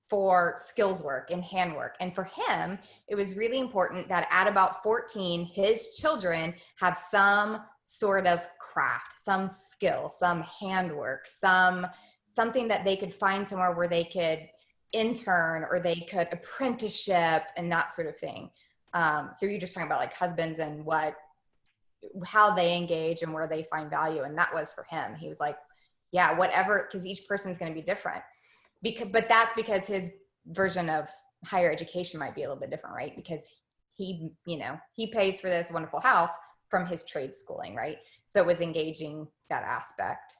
Speaker 2: for skills work and handwork. And for him, it was really important that at about 14, his children have some sort of craft, some skill, some handwork, something that they could find somewhere where they could intern or they could apprenticeship and that sort of thing. So you're just talking about like husbands and how they engage and where they find value. And that was for him. He was like, yeah, whatever, because each person's going to be different. But that's because his version of higher education might be a little bit different, right? Because he pays for this wonderful house from his trade schooling, right? So it was engaging that aspect.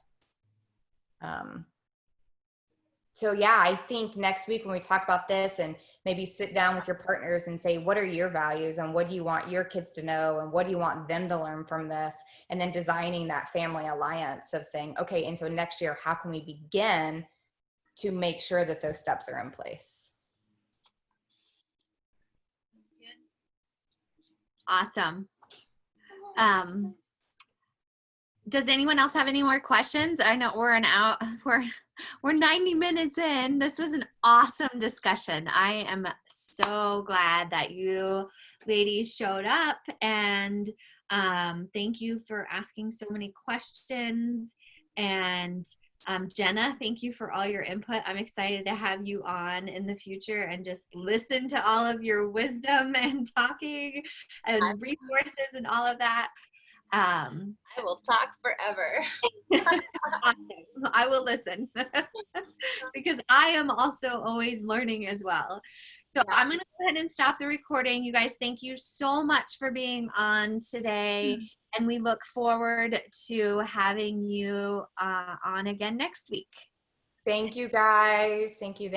Speaker 2: So yeah, I think next week when we talk about this and maybe sit down with your partners and say, what are your values and what do you want your kids to know and what do you want them to learn from this? And then designing that family alliance of saying, okay, and so next year, how can we begin to make sure that those steps are in place?
Speaker 1: Awesome. Does anyone else have any more questions? I know we're 90 minutes in. This was an awesome discussion. I am so glad that you ladies showed up, and thank you for asking so many questions. And Jenna, thank you for all your input. I'm excited to have you on in the future and just listen to all of your wisdom and talking and resources and all of that.
Speaker 4: I will talk forever.
Speaker 1: Awesome. I will listen because I am also always learning as well. So I'm going to go ahead and stop the recording. You guys, thank you so much for being on today. And we look forward to having you on again next week.
Speaker 2: Thank you guys. Thank you.